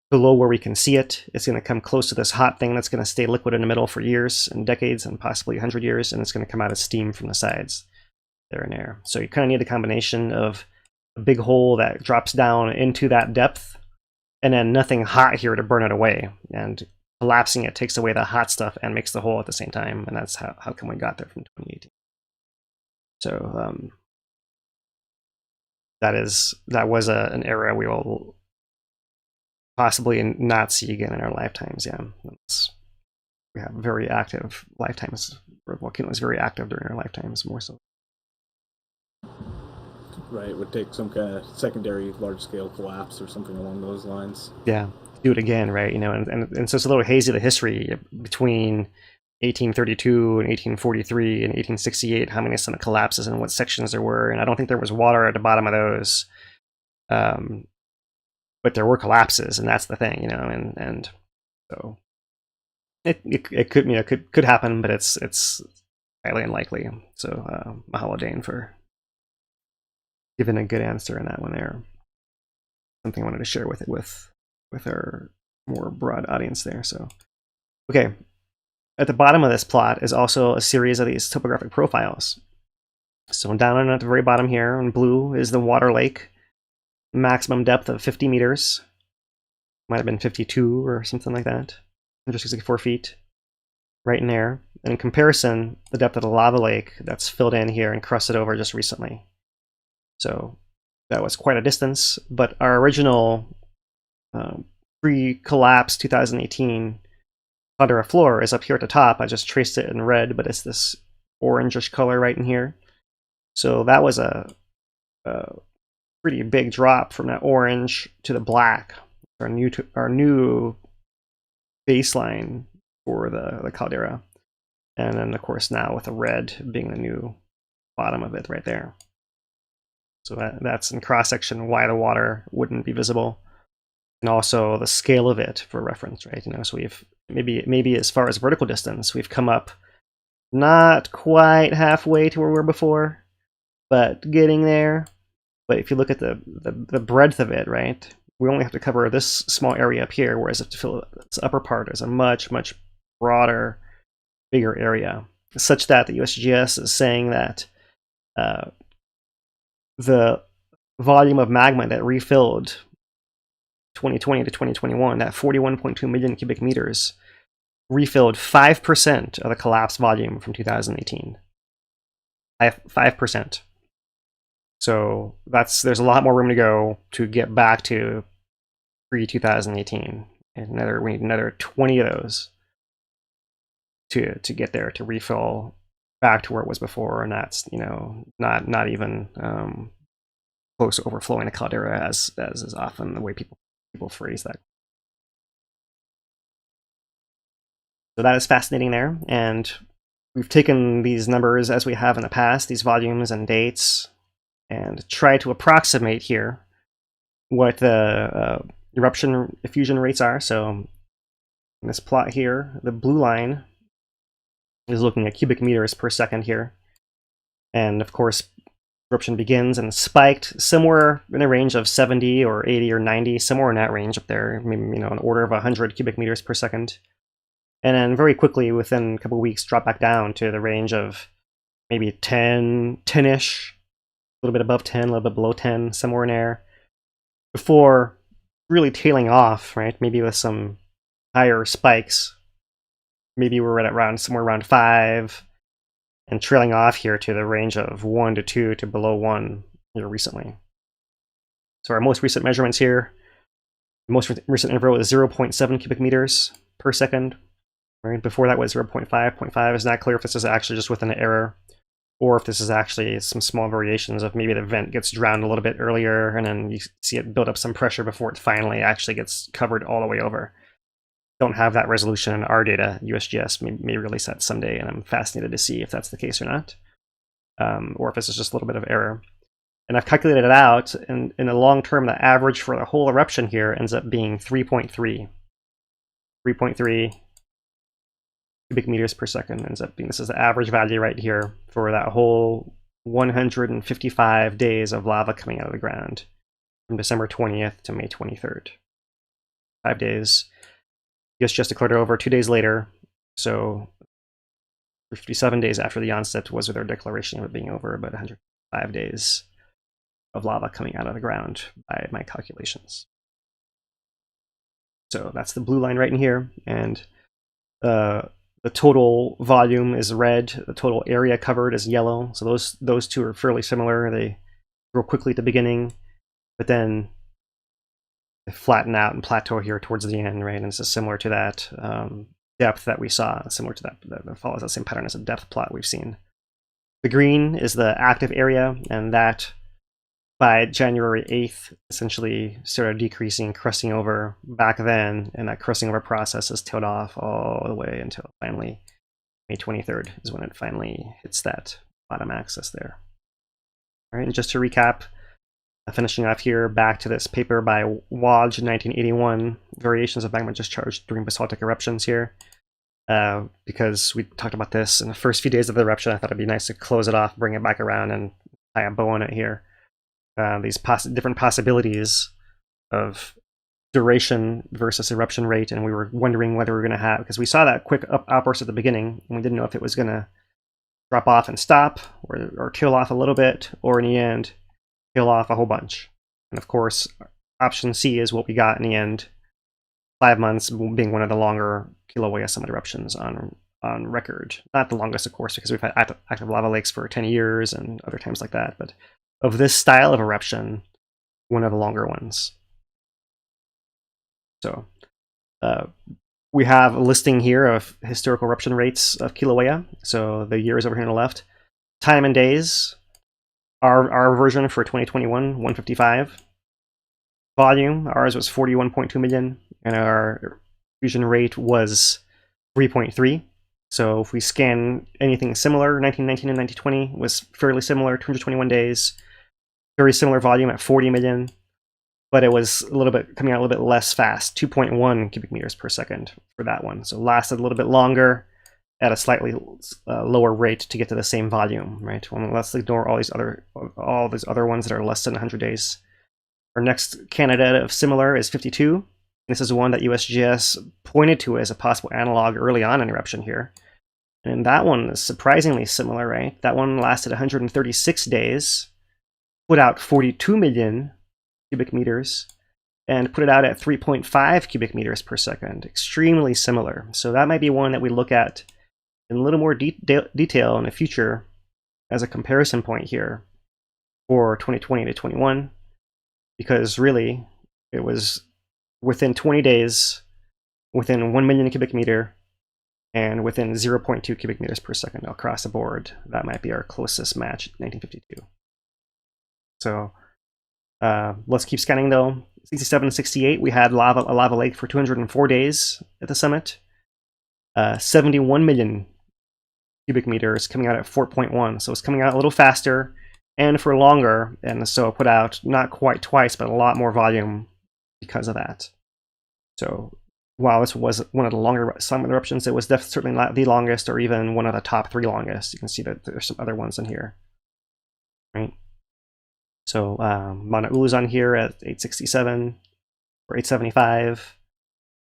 below where we can see it. It's going to come close to this hot thing that's going to stay liquid in the middle for years and decades and possibly 100 years, and it's going to come out as steam from the sides there and there. So you kind of need a combination of a big hole that drops down into that depth and then nothing hot here to burn it away. And collapsing it takes away the hot stuff and makes the hole at the same time, and that's how come we got there from 2018. So that was an era we will possibly not see again in our lifetimes. Yeah, we have very active lifetimes. The volcano is very active during our lifetimes, more so. Right, it would take some kind of secondary large-scale collapse or something along those lines. Yeah, do it again, right? You know, and so it's a little hazy, the history between 1832 and 1843 and 1868, how many summit collapses and what sections there were. And I don't think there was water at the bottom of those. But there were collapses, and that's the thing, you know, and so it could happen, but it's highly unlikely. So mahalo, Dane, for giving a good answer in that one there. Something I wanted to share with our more broad audience there. So okay. At the bottom of this plot is also a series of these topographic profiles. So down at the very bottom here in blue is the water lake, maximum depth of 50 meters. Might have been 52 or something like that. 164 feet, right in there. And in comparison, the depth of the lava lake that's filled in here and crusted over just recently. So that was quite a distance, but our original pre-collapse 2018 caldera floor is up here at the top. I just traced it in red, but it's this orangish color right in here. So that was a pretty big drop from that orange to the black. Our new baseline for the caldera, and then of course now with the red being the new bottom of it right there. So that's in cross section why the water wouldn't be visible, and also the scale of it for reference, right? You know, so we've maybe as far as vertical distance, we've come up not quite halfway to where we were before, but getting there. But if you look at the breadth of it, right, we only have to cover this small area up here, whereas to fill this upper part is a much broader, bigger area, such that the USGS is saying that the volume of magma that refilled 2020 to 2021, that 41.2 million cubic meters, refilled 5% of the collapsed volume from 2018. 5%. So there's a lot more room to go to get back to pre-2018. And we need another 20 of those to get there, to refill back to where it was before, and that's, you know, not even close to overflowing the caldera as is often the way people phrase that. So that is fascinating there, and we've taken these numbers as we have in the past, these volumes and dates, and try to approximate here what the eruption effusion rates are. So in this plot here, the blue line is looking at cubic meters per second here, and of course eruption begins and spiked somewhere in a range of 70 or 80 or 90, somewhere in that range up there, maybe, you know, an order of 100 cubic meters per second. and then very quickly, within a couple of weeks, drop back down to the range of maybe 10-ish, a little bit above 10, a little bit below 10, somewhere in there, before really tailing off, right? Maybe with some higher spikes. Maybe we're at around somewhere around 5, and trailing off here to the range of 1 to 2 to below 1 here recently. So our most recent measurements here, the most recent interval is 0.7 cubic meters per second. Right? Before that was 0.5. 0.5 is not clear if this is actually just within an error, or if this is actually some small variations of maybe the vent gets drowned a little bit earlier, and then you see it build up some pressure before it finally actually gets covered all the way over. Don't have that resolution in our data. USGS may release that someday, and I'm fascinated to see if that's the case or not, or if this is just a little bit of error. And I've calculated it out, and in the long term, the average for the whole eruption here ends up being 3.3. 3.3 cubic meters per second ends up being, this is the average value right here for that whole 155 days of lava coming out of the ground from December 20th to May 23rd. 5 days. USGS declared it over 2 days later, so 57 days after the onset was their declaration of it being over, about 105 days of lava coming out of the ground by my calculations. So that's the blue line right in here, and the total volume is red, the total area covered is yellow, so those two are fairly similar. They grow quickly at the beginning, but then they flatten out and plateau here towards the end, right? And this is similar to that depth that we saw, similar to that follows that same pattern as a depth plot we've seen. The green is the active area, and that by January 8th essentially started decreasing, crusting over back then, and that crusting over process is tailed off all the way until finally May 23rd is when it finally hits that bottom axis there. All right, and just to recap, finishing off here, back to this paper by Waj in 1981, Variations of Magma Discharge During Basaltic Eruptions here. Because we talked about this in the first few days of the eruption, I thought it'd be nice to close it off, bring it back around, and tie a bow on it here. These different possibilities of duration versus eruption rate, and we were wondering whether we were going to have, because we saw that quick outburst at the beginning, and we didn't know if it was going to drop off and stop, or tail off a little bit, or in the end, tail off a whole bunch. And of course, option C is what we got in the end, 5 months being one of the longer Kilauea summit eruptions on record. Not the longest, of course, because we've had active lava lakes for 10 years and other times like that, but of this style of eruption, one of the longer ones. So we have a listing here of historical eruption rates of Kilauea. So the years over here on the left. Time and days, our version for 2021, 155. Volume, ours was 41.2 million, and our effusion rate was 3.3. So if we scan anything similar, 1919 and 1920 was fairly similar, 221 days. Very similar volume at 40 million, but it was a little bit coming out a little bit less fast, 2.1 cubic meters per second for that one. So lasted a little bit longer at a slightly lower rate to get to the same volume, right? Well, let's ignore all these other ones that are less than 100 days. Our next candidate of similar is 52. This is one that USGS pointed to as a possible analog early on in eruption here. And that one is surprisingly similar, right? That one lasted 136 days, put out 42 million cubic meters, and put it out at 3.5 cubic meters per second. Extremely similar. So that might be one that we look at in a little more detail in the future as a comparison point here for 2020 to 21, because really it was within 20 days, within 1 million cubic meter, and within 0.2 cubic meters per second across the board. That might be our closest match, 1952. So let's keep scanning though. 67 and 68, we had a lava lake for 204 days at the summit. 71 million cubic meters coming out at 4.1. So it's coming out a little faster and for longer, and so it put out not quite twice, but a lot more volume because of that. So while this was one of the longer summit eruptions, it was certainly not the longest or even one of the top 3 longest. You can see that there's some other ones in here, right? So Maunaloa is on here at 867 or 875.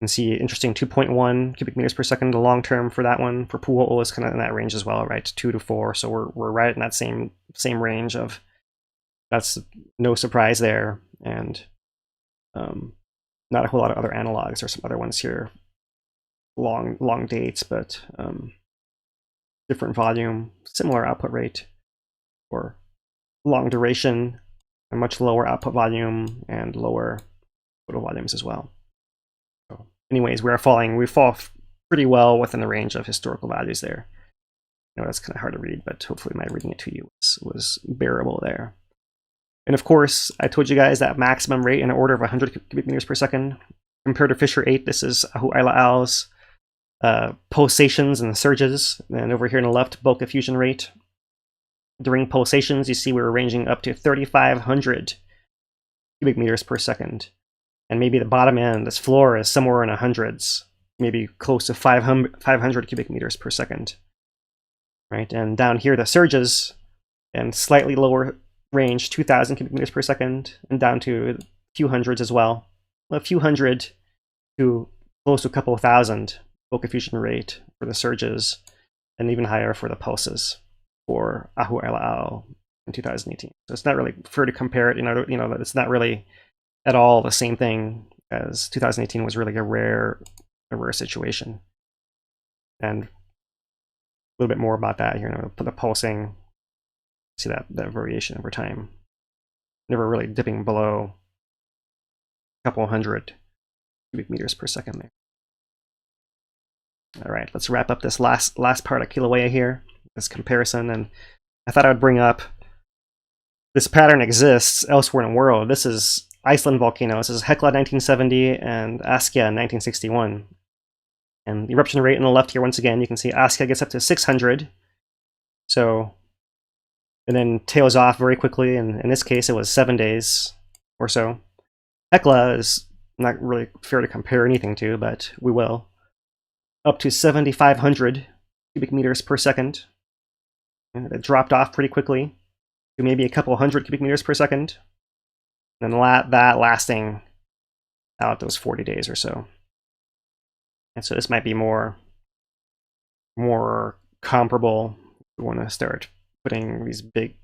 can see interesting 2.1 cubic meters per second, the long term for that one. For Pu'u'o is kind of in that range as well, right? 2 to 4. So we're right in that same range of, that's no surprise there. And not a whole lot of other analogs. There's some other ones here, long dates, but different volume, similar output rate, or long duration, a much lower output volume and lower total volumes as well. So anyways, we fall pretty well within the range of historical values there. I know that's kind of hard to read, but hopefully my reading it to you was bearable there. And of course, I told you guys that maximum rate in an order of 100 cubic meters per second. Compared to Fissure 8, this is Ahu'aila'au's pulsations and surges. And over here on the left, bulk effusion rate. During pulsations, you see we were ranging up to 3,500 cubic meters per second. And maybe the bottom end, this floor, is somewhere in the hundreds, maybe close to 500 cubic meters per second. Right? And down here, the surges, and slightly lower range, 2,000 cubic meters per second, and down to a few hundreds as well. A few hundred to close to a couple of thousand bulk effusion rate for the surges, and even higher for the pulses for Ahu'aila'au in 2018. So it's not really fair to compare it. You know, it's not really at all the same thing, as 2018 was really a rare situation. And a little bit more about that here. You know, the pulsing. See that variation over time. Never really dipping below a couple hundred cubic meters per second there. All right, let's wrap up this last part of Kilauea here, this comparison. And I thought I would bring up, this pattern exists elsewhere in the world. This is Iceland volcanoes. This is Hekla 1970 and Askja in 1961. And the eruption rate on the left here, once again, you can see Askja gets up to 600. So, and then tails off very quickly, and in this case it was 7 days or so. Hekla is not really fair to compare anything to, but we will. Up to 7,500 cubic meters per second. And it dropped off pretty quickly to maybe a couple hundred cubic meters per second. And then that lasting out those 40 days or so. And so this might be more comparable. We want to start putting these big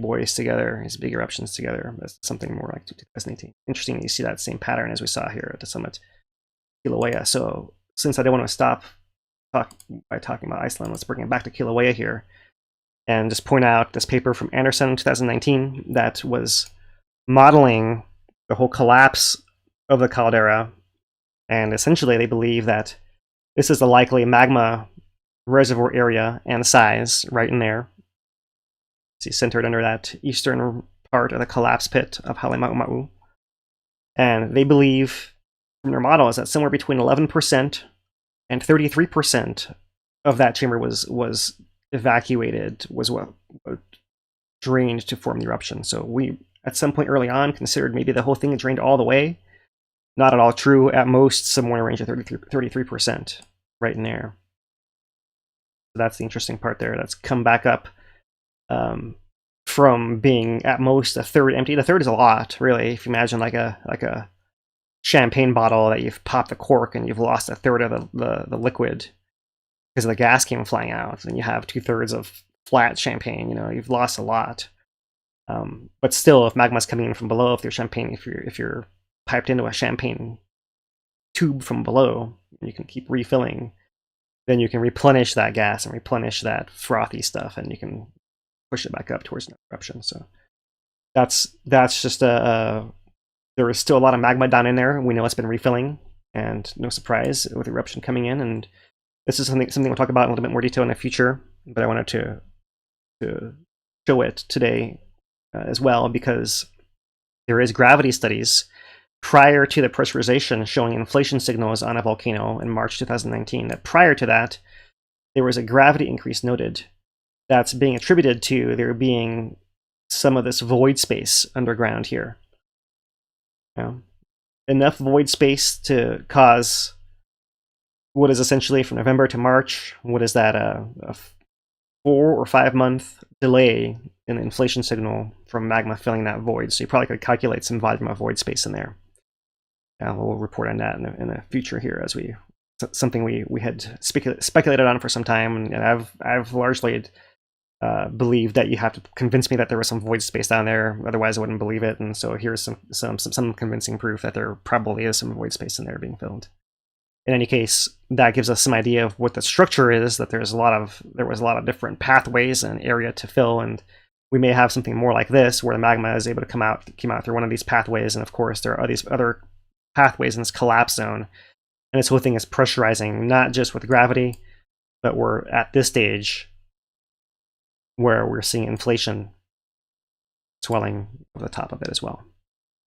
boys together, these big eruptions together. That's something more like 2018. Interesting that you see that same pattern as we saw here at the summit, Kilauea. So since I don't want to stop by talking about Iceland, let's bring it back to Kilauea here and just point out this paper from Anderson in 2019 that was modeling the whole collapse of the caldera. And essentially they believe that this is the likely magma reservoir area and size right in there. See, centered under that eastern part of the collapse pit of Halemaumau. And they believe from their models that somewhere between 11% and 33% of that chamber was evacuated, was drained to form the eruption. So we, at some point early on, considered maybe the whole thing had drained all the way. Not at all true. At most, somewhere in a range of 33%, right in there. So that's the interesting part there. That's come back up from being at most a third empty. A third is a lot, really. If you imagine like a champagne bottle that you've popped the cork and you've lost a third of the liquid because the gas came flying out, and you have 2/3 of flat champagne. You know, you've lost a lot. But still, if magma's coming in from below, if you're piped into a champagne tube from below, you can keep refilling. Then you can replenish that gas and replenish that frothy stuff, and you can push it back up towards an eruption. So that's just there is still a lot of magma down in there. We know it's been refilling, and no surprise with eruption coming in. And this is something we'll talk about in a little bit more detail in the future. But I wanted to show it today as well, because there is gravity studies prior to the pressurization showing inflation signals on a volcano in March 2019. That prior to that, there was a gravity increase noted that's being attributed to there being some of this void space underground here. Enough void space to cause what is essentially from November to March, what is that, a 4 or 5 month delay in the inflation signal from magma filling that void. So you probably could calculate some volume of void space in there. we'll report on that in the future here as something we had speculated on for some time, and I've largely believed that you have to convince me that there was some void space down there, otherwise I wouldn't believe it. And so here's some convincing proof that there probably is some void space in there being filled. In any case, that gives us some idea of what the structure is, that there was a lot of different pathways and area to fill, and we may have something more like this where the magma is able to come out through one of these pathways, and of course there are these other pathways in this collapse zone, and this whole thing is pressurizing not just with gravity, but we're at this stage where we're seeing inflation swelling over the top of it as well.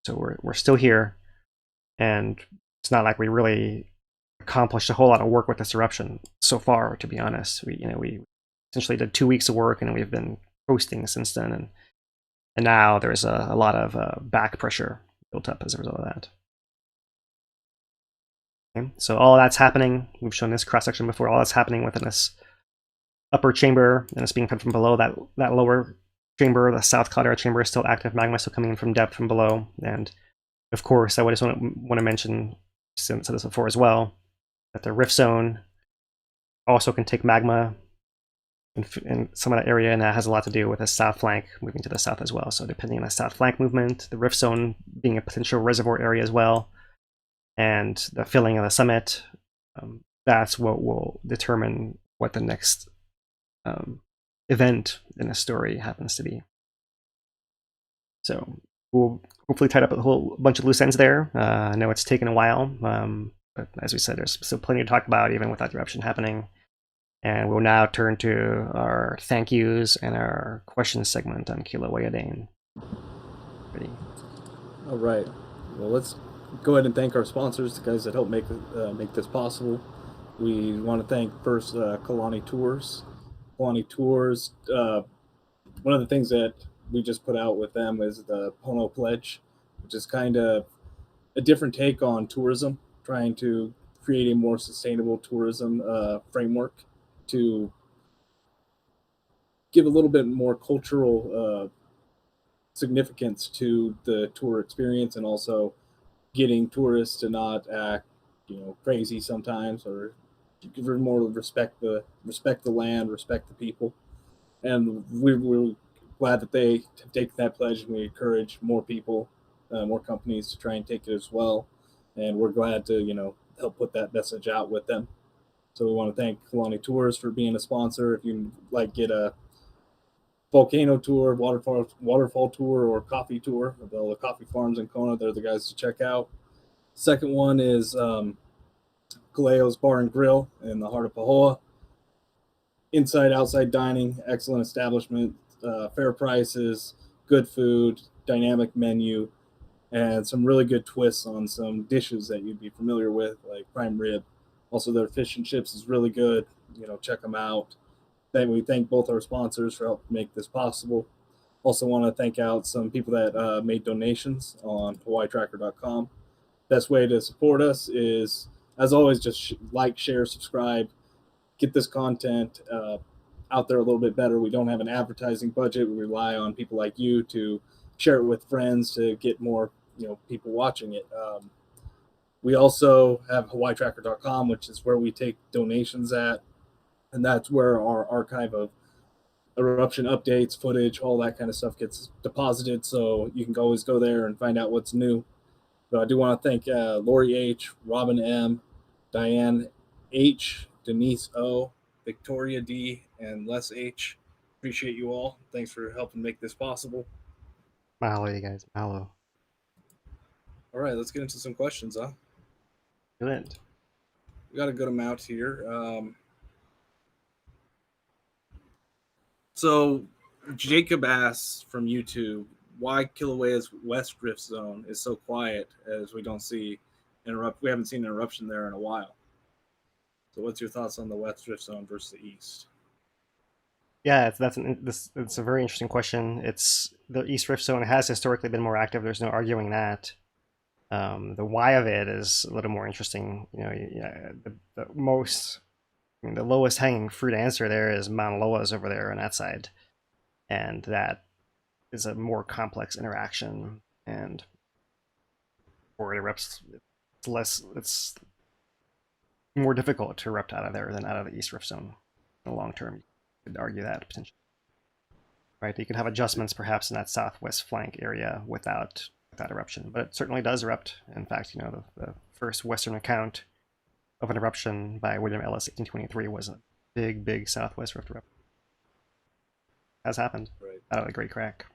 So we're still here, and it's not like we really accomplished a whole lot of work with this eruption so far, to be honest. We essentially did 2 weeks of work, and we've been coasting since then, and now there's a lot of back pressure built up as a result of that. Okay, so all that's happening. We've shown this cross section before. All that's happening within this upper chamber, and it's being fed from below. That lower chamber, the South Caldera chamber, is still active magma, still coming in from depth from below. And of course, I would just want to mention, since I said this before as well, that the rift zone also can take magma in some of that area, and that has a lot to do with the south flank moving to the south as well. So depending on the south flank movement, the rift zone being a potential reservoir area as well, and the filling of the summit, that's what will determine what the next event in the story happens to be. So we'll hopefully tie up a whole bunch of loose ends there. I know it's taken a while, but as we said, there's still plenty to talk about even without the eruption happening. And we'll now turn to our thank yous and our questions segment on Kilauea Dane. Ready? All right. Well, let's go ahead and thank our sponsors, the guys that help make this possible. We want to thank first Kalani Tours. Kalani Tours. One of the things that we just put out with them is the Pono Pledge, which is kind of a different take on tourism, trying to create a more sustainable tourism framework to give a little bit more cultural significance to the tour experience, and also getting tourists to not act, crazy sometimes, or more respect the land, respect the people. And we're glad that they take that pledge, and we encourage more people, more companies to try and take it as well. And we're glad to, help put that message out with them. So we want to thank Kalani Tours for being a sponsor. If you get a volcano tour, waterfall tour, or coffee tour of all the coffee farms in Kona, they're the guys to check out. Second one is Kaleo's Bar and Grill in the heart of Pahoa. Inside, outside dining, excellent establishment, fair prices, good food, dynamic menu, and some really good twists on some dishes that you'd be familiar with, like prime rib. Also, their fish and chips is really good. Check them out. Then we thank both our sponsors for helping make this possible. Also want to thank out some people that made donations on HawaiiTracker.com. Best way to support us is, as always, just like, share, subscribe, get this content out there a little bit better. We don't have an advertising budget. We rely on people like you to share it with friends to get more people watching it. We also have HawaiiTracker.com, which is where we take donations at, and that's where our archive of eruption updates, footage, all that kind of stuff gets deposited. So you can always go there and find out what's new. But I do want to thank Lori H, Robin M, Diane H, Denise O, Victoria D, and Les H. Appreciate you all. Thanks for helping make this possible. Mahalo, you guys. Mahalo. All right, let's get into some questions, huh? Good. We got a good amount here. So Jacob asks from YouTube, why Kilauea's west rift zone is so quiet, as we don't see we haven't seen an eruption there in a while. So what's your thoughts on the west rift zone versus the east? Yeah, it's a very interesting question. The East Rift Zone has historically been more active. There's no arguing that. The why of it is a little more interesting. The lowest hanging fruit answer there is Maunaloa is over there on that side, and that is a more complex interaction. And where it erupts it's more difficult to erupt out of there than out of the East Rift Zone in the long term. You could argue that potentially. Right, you can have adjustments perhaps in that southwest flank area without eruption, but it certainly does erupt. In fact, the first Western account of an eruption by William Ellis, 1823, was a big southwest rift eruption. Has happened out of the Great Crack.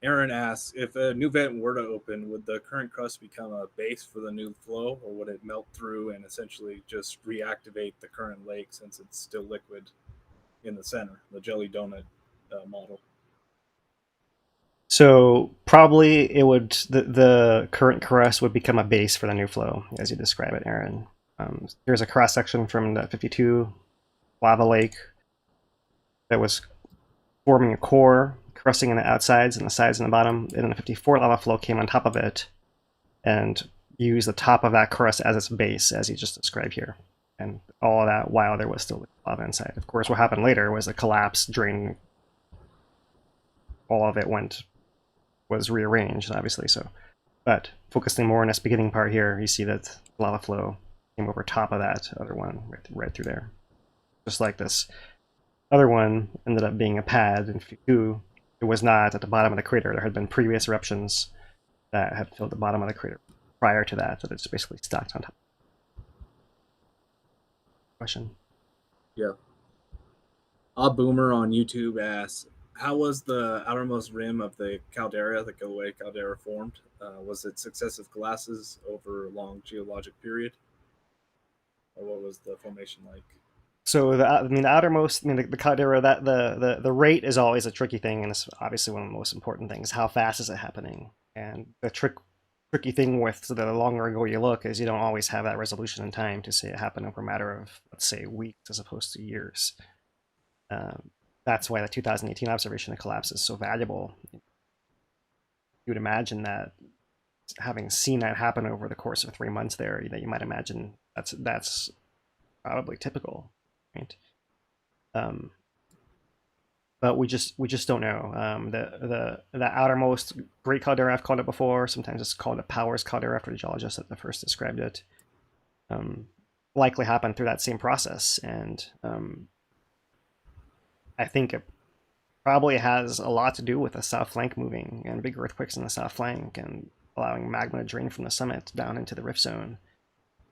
Aaron asks, if a new vent were to open, would the current crust become a base for the new flow, or would it melt through and essentially just reactivate the current lake since it's still liquid in the center, the jelly donut model? So probably it would the current crust would become a base for the new flow, as you describe it, Aaron. Here's a cross section from the 52 lava lake that was forming a core, crusting in the outsides and the sides and the bottom, and then the 54 lava flow came on top of it and used the top of that crust as its base, as you just described here. And all of that while there was still lava inside. Of course, what happened later was a collapse, drain. All of it was rearranged, obviously. So, but focusing more on this beginning part here, you see that lava flow came over top of that other one right through there. Just like this other one ended up being a pad in 52. It was not at the bottom of the crater. There had been previous eruptions that had filled the bottom of the crater prior to that, so it's basically stacked on top. Question. Yeah. Boomer on YouTube asks, how was the outermost rim of the caldera, the Kilauea caldera, formed? Was it successive collapses over a long geologic period? Or what was the formation like? So the outermost, the caldera, that the rate is always a tricky thing, and it's obviously one of the most important things. How fast is it happening? And the tricky thing with the longer ago you look is you don't always have that resolution in time to say it happened over a matter of, let's say, weeks as opposed to years. That's why the 2018 observation of collapse is so valuable. You would imagine that having seen that happen over the course of 3 months there, that you might imagine that's probably typical, right? But we just don't know. The outermost great caldera, I've called it before. Sometimes it's called a Powers caldera after the geologist that first described it. Likely happened through that same process, and I think it probably has a lot to do with the south flank moving and big earthquakes in the south flank and allowing magma to drain from the summit down into the rift zone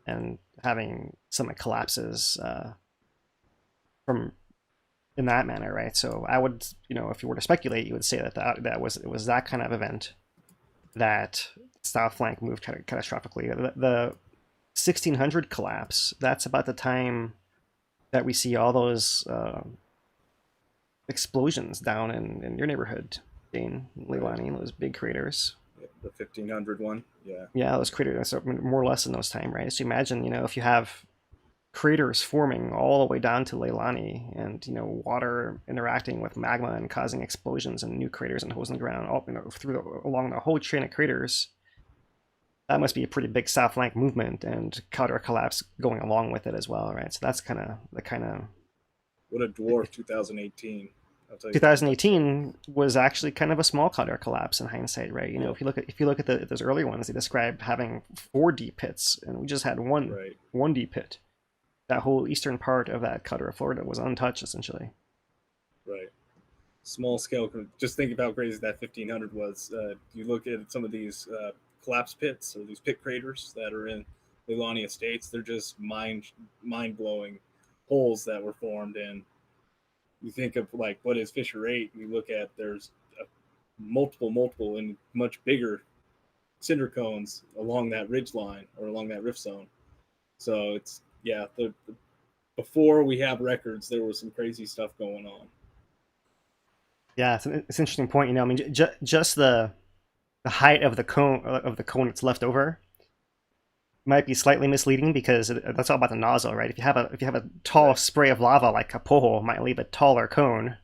and having summit collapses from in that manner, right? So I would, if you were to speculate, you would say that it was that kind of event that south flank moved catastrophically. The 1600 collapse, that's about the time that we see all those explosions down in your neighborhood, Dane, Leilani, those big craters. The 1500 one, yeah. Yeah, those craters are more or less in those time, right? So imagine, if you have craters forming all the way down to Leilani, and water interacting with magma and causing explosions and new craters and holes in the ground, all along the whole chain of craters. That must be a pretty big south flank movement and caldera collapse going along with it as well, right? So that's kind of what a dwarf 2018. 2018 was actually kind of a small caldera collapse in hindsight, right? If you look at those earlier ones, they describe having 4 deep pits, and we just had one deep pit. That whole eastern part of that caldera Florida was untouched, essentially. Right. Small scale. Just think of how crazy that 1500 was. You look at some of these collapse pits or these pit craters that are in Leilani Estates. They're just mind-blowing holes that were formed. And you think of like what is Fissure 8. You look at there's multiple and much bigger cinder cones along that ridge line or along that rift zone. So it's before we have records, there was some crazy stuff going on. Yeah, it's an interesting point. Just the height of the cone that's left over might be slightly misleading because that's all about the nozzle, right? If you have a tall spray of lava like a poho, might leave a taller cone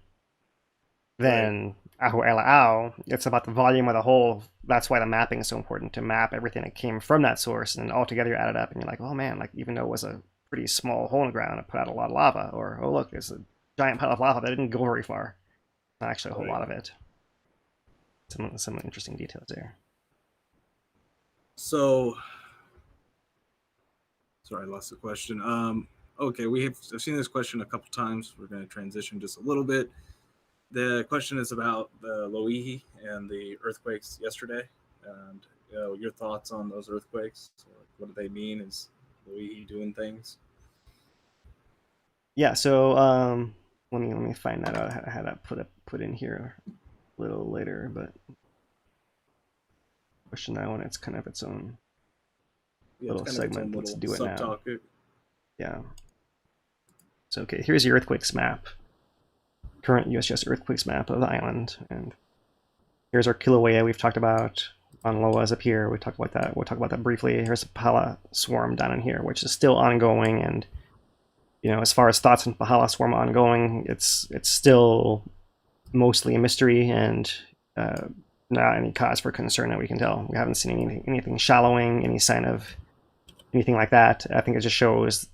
than Ahu Ela'au. It's about the volume of the hole. That's why the mapping is so important, to map everything that came from that source, and all together you add it up, and you're like, oh man, like even though it was a pretty small hole in the ground, it put out a lot of lava, or oh look, there's a giant pile of lava that didn't go very far. Not actually a whole lot of it. Some interesting details there. So, sorry, I lost the question. Okay, I've seen this question a couple times. We're going to transition just a little bit. The question is about the Loihi and the earthquakes yesterday, and your thoughts on those earthquakes. So, like, what do they mean? Is Loihi doing things? Yeah. So let me find that out. I had that put in here a little later, but question that one, it's kind of its own little segment. Let's do it now. Yeah. So okay, here's the earthquakes map. Current USGS earthquakes map of the island, and here's our Kilauea we've talked about. Mauna Loa is up here. We talked about that. We'll talk about that briefly. Here's a Pahala swarm down in here, which is still ongoing. And as far as thoughts on Pahala swarm ongoing, it's still mostly a mystery and not any cause for concern that we can tell. We haven't seen anything shallowing, any sign of anything like that. I think it just shows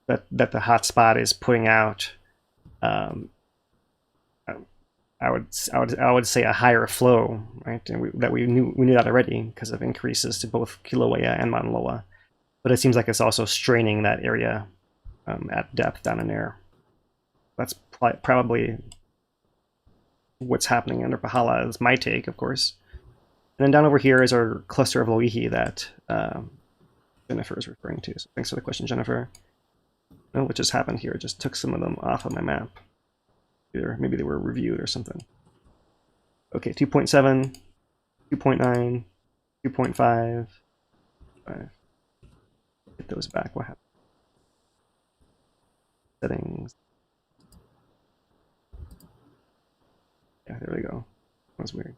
that the hot spot is putting out. I would say a higher flow, right? And we knew that already because of increases to both Kīlauea and Mauna Loa. But it seems like it's also straining that area at depth down in there. That's probably what's happening under Pahala, is my take, of course. And then down over here is our cluster of Loihi that Jennifer is referring to. So thanks for the question, Jennifer. Oh, what just happened here? It just took some of them off of my map. Maybe they were reviewed or something. Okay, 2.7, 2.9, 2.5. Get those back. What happened? Settings. Yeah, there we go. That was weird.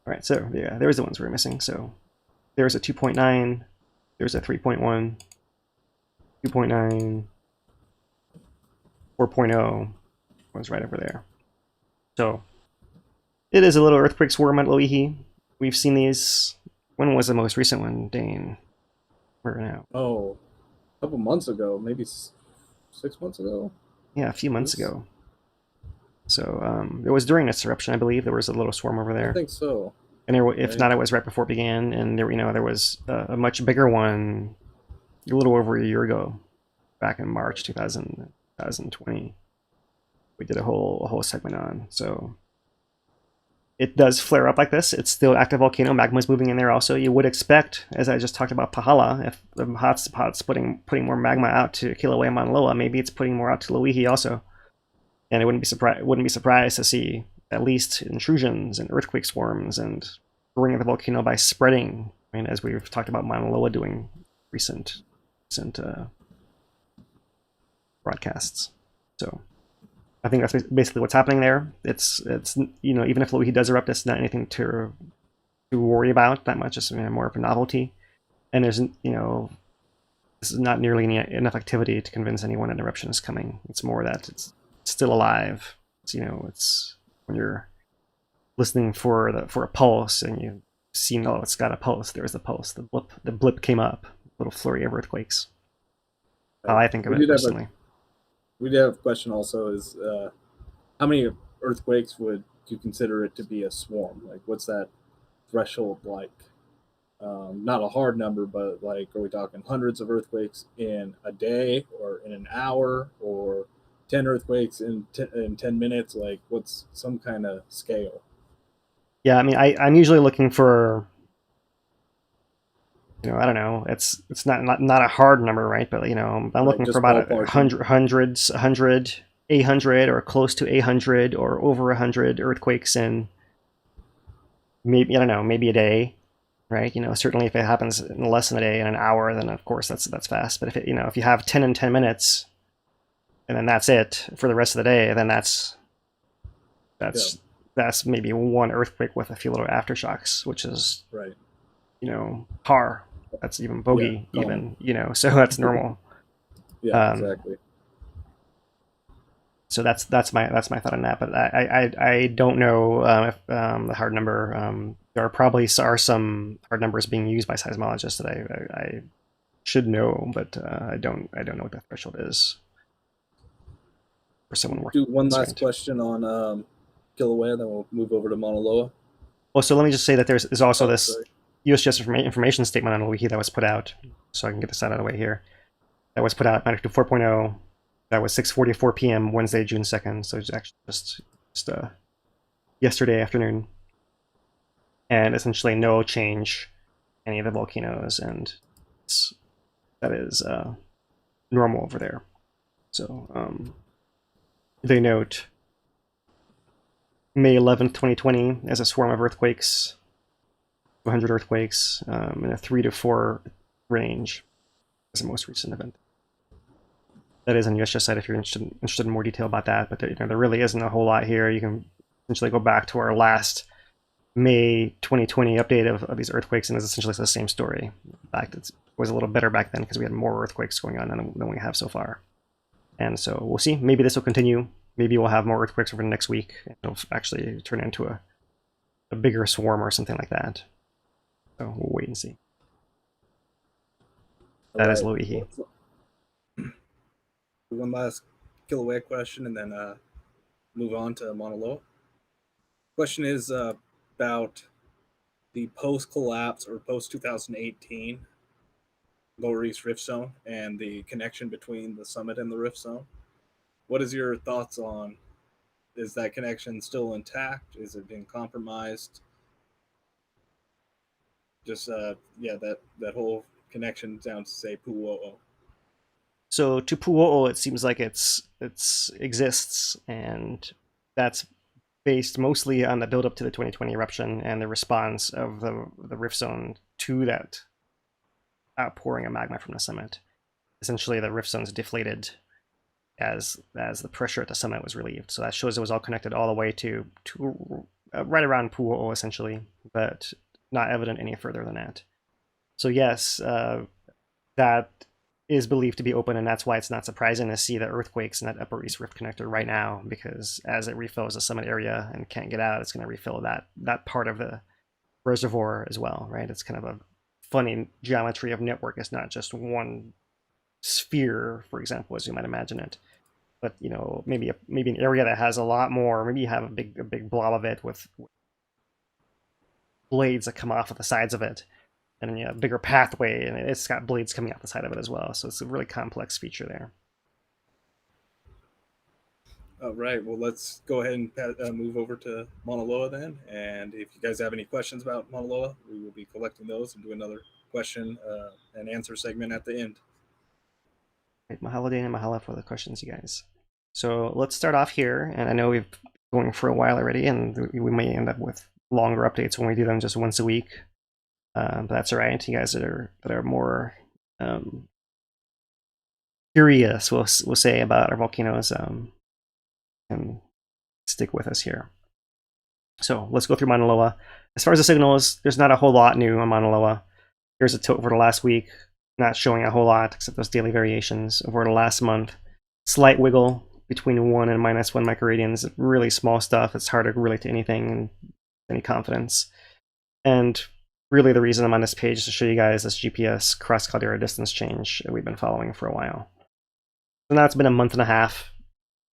All right, so yeah, there's the ones we're missing. So there's a 2.9, there's a 3.1, 2.9, 4.0 was right over there. So it is a little earthquake swarm at Loihi. We've seen these. When was the most recent one, Dane? Where now? Oh, a couple months ago, maybe 6 months ago. Yeah, a few months ago. So it was during this eruption, I believe. There was a little swarm over there. I think so. And if not, it was right before it began. And there was a much bigger one a little over a year ago, back in March 2020. We did a whole segment on. So it does flare up like this. It's still active volcano. Magma is moving in there also. You would expect, as I just talked about Pahala, if the hot spot's putting more magma out to Kilauea and Mauna Loa, maybe it's putting more out to Loihi also. And it wouldn't be surprised to see at least intrusions and earthquake swarms and growing of the volcano by spreading. I mean, as we've talked about Mauna Loa doing recent broadcasts. So I think that's basically what's happening there. It's even if Loihi does erupt, it's not anything to worry about that much. It's more of a novelty, and there's this is not nearly enough activity to convince anyone an eruption is coming. It's more that it's still alive. It's when you're listening for a pulse and you see, oh, it's got a pulse. There's the pulse. The blip came up. Little flurry of earthquakes. How I think of it personally. We did have a question also, is how many earthquakes would you consider it to be a swarm? Like, what's that threshold like? Not a hard number, but like, are we talking hundreds of earthquakes in a day or in an hour, or 10 earthquakes in 10 minutes? Like, what's some kind of scale? Yeah, I mean, I'm usually looking for, I don't know. It's not a hard number, right? But I'm looking for about 100, 800, or close to 800, or over 100 earthquakes in maybe maybe a day, right? Certainly if it happens in less than a day, in an hour, then of course that's fast. But if you have 10 in 10 minutes, and then that's it for the rest of the day, then that's maybe one earthquake with a few little aftershocks, which is right. Par. That's even bogey, so that's normal. Yeah, exactly. So that's my thought on that. But I don't know if the hard number. There probably are some hard numbers being used by seismologists that I should know, but I don't know what the threshold is for someone working. Do one last question on Kilauea, then we'll move over to Mauna Loa. Well, so let me just say that there's also this. Sorry. USGS information statement on Loihi that was put out, so I can get this out of the way here. That was put out magnitude 4.0. That was 6:44 p.m. Wednesday, June 2nd. So it's actually just yesterday afternoon, and essentially no change in any of the volcanoes, and that is normal over there. So they note May 11th, 2020 as a swarm of earthquakes, 200 earthquakes in a 3 to 4 range as the most recent event. That is on USGS site if you're interested in more detail about that, but there really isn't a whole lot here. You can essentially go back to our last May 2020 update of these earthquakes, and it's essentially the same story. In fact, it was a little better back then because we had more earthquakes going on than we have so far. And so we'll see. Maybe this will continue. Maybe we'll have more earthquakes over the next week. It'll actually turn into a bigger swarm or something like that. So we'll wait and see. That is Loihi. One last Kilauea question, and then move on to Mauna Loa. Question is about the post-collapse or post-2018 Lower East Rift Zone and the connection between the summit and the Rift Zone. What is your thoughts on, is that connection still intact? Is it being compromised? Just, yeah, that whole connection down to, say, Pu'uo'o. So to Pu'uo'o, it seems like it exists, and that's based mostly on the build-up to the 2020 eruption and the response of the rift zone to that outpouring of magma from the summit. Essentially, the rift zone's deflated as the pressure at the summit was relieved. So that shows it was all connected all the way to right around Pu'uo'o, essentially, but not evident any further than that. So yes, that is believed to be open, and that's why it's not surprising to see the earthquakes in that Upper East Rift connector right now, because as it refills the summit area and can't get out, it's going to refill that part of the reservoir as well, right? It's kind of a funny geometry of network. It's not just one sphere, for example, as you might imagine it, but maybe an area that has a lot more. Maybe you have a big blob of it with blades that come off of the sides of it, and then you have a bigger pathway, and it's got blades coming out the side of it as well. So it's a really complex feature there. All right. Well, let's go ahead and move over to Mauna Loa then. And if you guys have any questions about Mauna Loa, we will be collecting those and do another question and answer segment at the end. Right, mahalo Dane and mahalo for the questions, you guys. So let's start off here. And I know we've been going for a while already, and we may end up with longer updates when we do them just once a week. But that's all right. You guys that are more curious, we'll say, about our volcanoes, and stick with us here. So let's go through Mauna Loa. As far as the signals, there's not a whole lot new on Mauna Loa. Here's a tilt over the last week, not showing a whole lot except those daily variations. Over the last month, slight wiggle between 1 and -1 microradians. Really small stuff. It's hard to relate to anything in any confidence. And really the reason I'm on this page is to show you guys this GPS cross caldera distance change that we've been following for a while. So now it's been a month and a half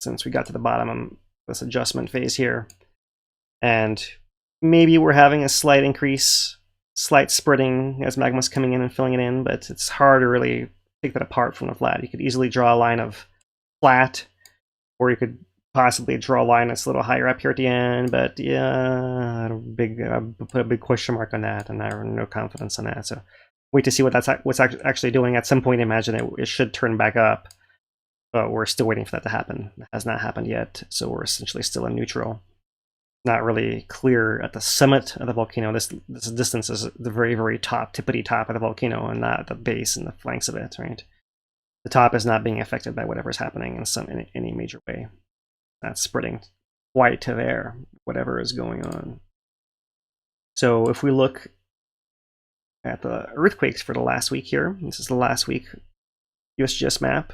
since we got to the bottom of this adjustment phase here. And maybe we're having a slight increase, slight spreading as magma's coming in and filling it in, but it's hard to really take that apart from the flat. You could easily draw a line of flat, or you could possibly draw a line that's a little higher up here at the end, but yeah, put a big question mark on that, and I have no confidence on that. So wait to see what's actually doing. At some point, imagine it should turn back up, but we're still waiting for that to happen. It has not happened yet, so we're essentially still in neutral. Not really clear at the summit of the volcano. This distance is the very, very top, tippity top of the volcano, and not the base and the flanks of it, right? The top is not being affected by whatever's happening in any major way. Not spreading quite to there, whatever is going on. So if we look at the earthquakes for the last week here, this is the last week USGS map.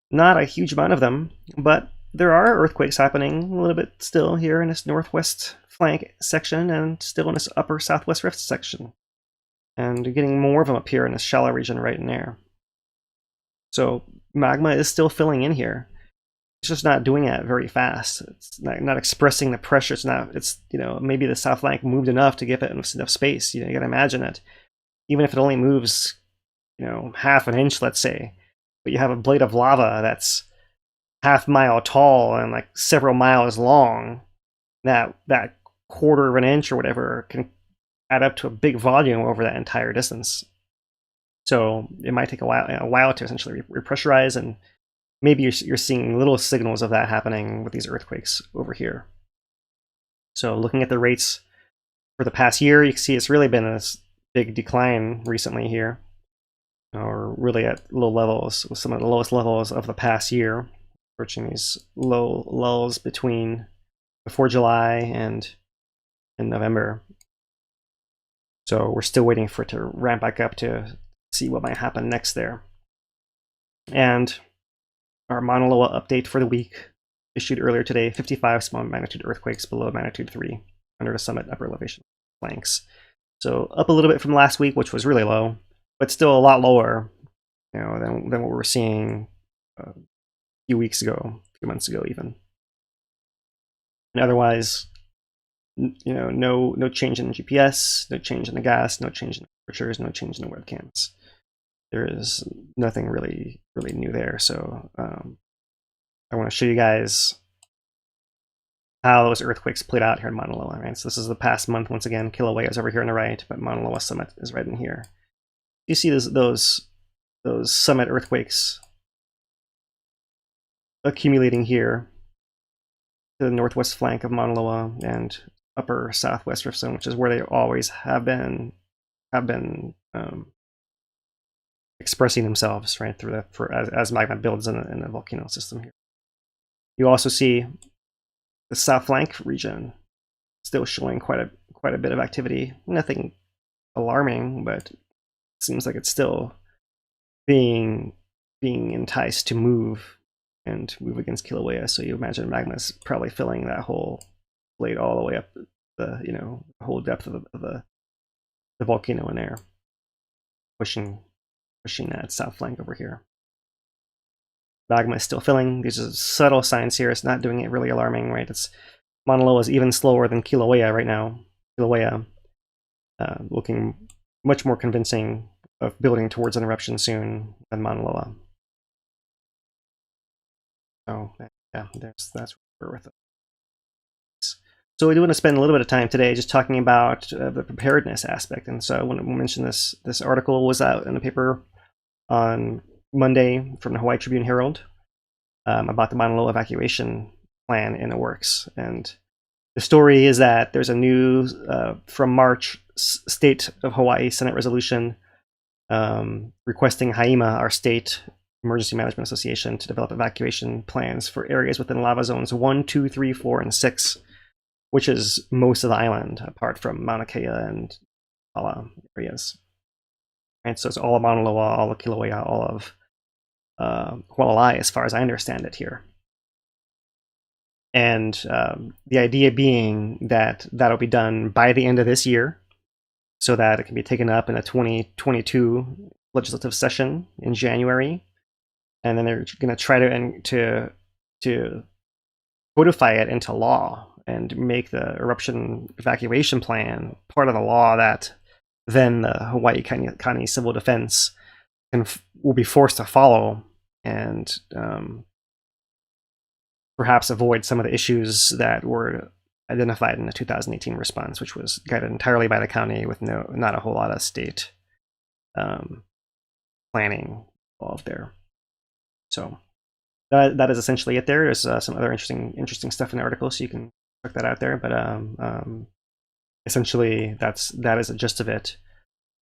Not a huge amount of them, but there are earthquakes happening a little bit still here in this northwest flank section, and still in this upper southwest rift section. And you're getting more of them up here in this shallow region right in there. So magma is still filling in here. it's just not doing that very fast. It's not expressing the pressure. It's maybe the south flank moved enough to give it enough space. You got to imagine it. Even if it only moves, half an inch, let's say, but you have a blade of lava that's half-mile tall and like several miles long, that quarter of an inch or whatever can add up to a big volume over that entire distance. So it might take a while to essentially repressurize, and maybe you're seeing little signals of that happening with these earthquakes over here. So looking at the rates for the past year, you can see it's really been a big decline recently here, or really at low levels, with some of the lowest levels of the past year, approaching these low lulls before July and in November. So we're still waiting for it to ramp back up to see what might happen next there. And our Mauna Loa update for the week issued earlier today: 55 small magnitude earthquakes below magnitude 3 under the summit upper elevation flanks. So up a little bit from last week, which was really low, but still a lot lower, than what we were seeing a few weeks ago, a few months ago even. And otherwise, no change in GPS, no change in the gas, no change in temperatures, no change in the webcams. There is nothing really new there. So I want to show you guys how those earthquakes played out here in Mauna Loa. Right? So this is the past month once again. Kilauea is over here on the right, but Mauna Loa summit is right in here. You see those summit earthquakes accumulating here to the northwest flank of Mauna Loa and upper southwest rift zone, which is where they always have been expressing themselves, right, as magma builds in the volcano system here. You also see the south flank region still showing quite a bit of activity. Nothing alarming, but it seems like it's still being enticed to move against Kilauea. So you imagine magma's probably filling that whole blade all the way up the whole depth of the volcano in there, pushing that south flank over here. Magma is still filling. These are subtle signs here. It's not doing it really alarming, right? Mauna Loa is even slower than Kilauea right now. Kilauea looking much more convincing of building towards an eruption soon than Mauna Loa. So yeah, that's where we're with it. So we do want to spend a little bit of time today just talking about the preparedness aspect. And so I want to mention this article was out in the paper on Monday from the Hawaii Tribune Herald about the Mauna Loa evacuation plan in the works. And the story is that there's a new, from March, State of Hawaii Senate resolution requesting HIEMA, our state Emergency Management Association, to develop evacuation plans for areas within lava zones 1, 2, 3, 4, and 6, which is most of the island, apart from Mauna Kea and Ala areas. And so it's all of Mauna Loa, all of Kilauea, all of Hualalai, as far as I understand it here. And the idea being that that'll be done by the end of this year, so that it can be taken up in a 2022 legislative session in January. And then they're going to try to codify it into law and make the eruption evacuation plan part of the law that then the Hawaii County Civil Defense will be forced to follow, and perhaps avoid some of the issues that were identified in the 2018 response, which was guided entirely by the county with not a whole lot of state planning involved there. So that is essentially it. There's some other interesting stuff in the article, so you can check that out there. But essentially, that is the gist of it.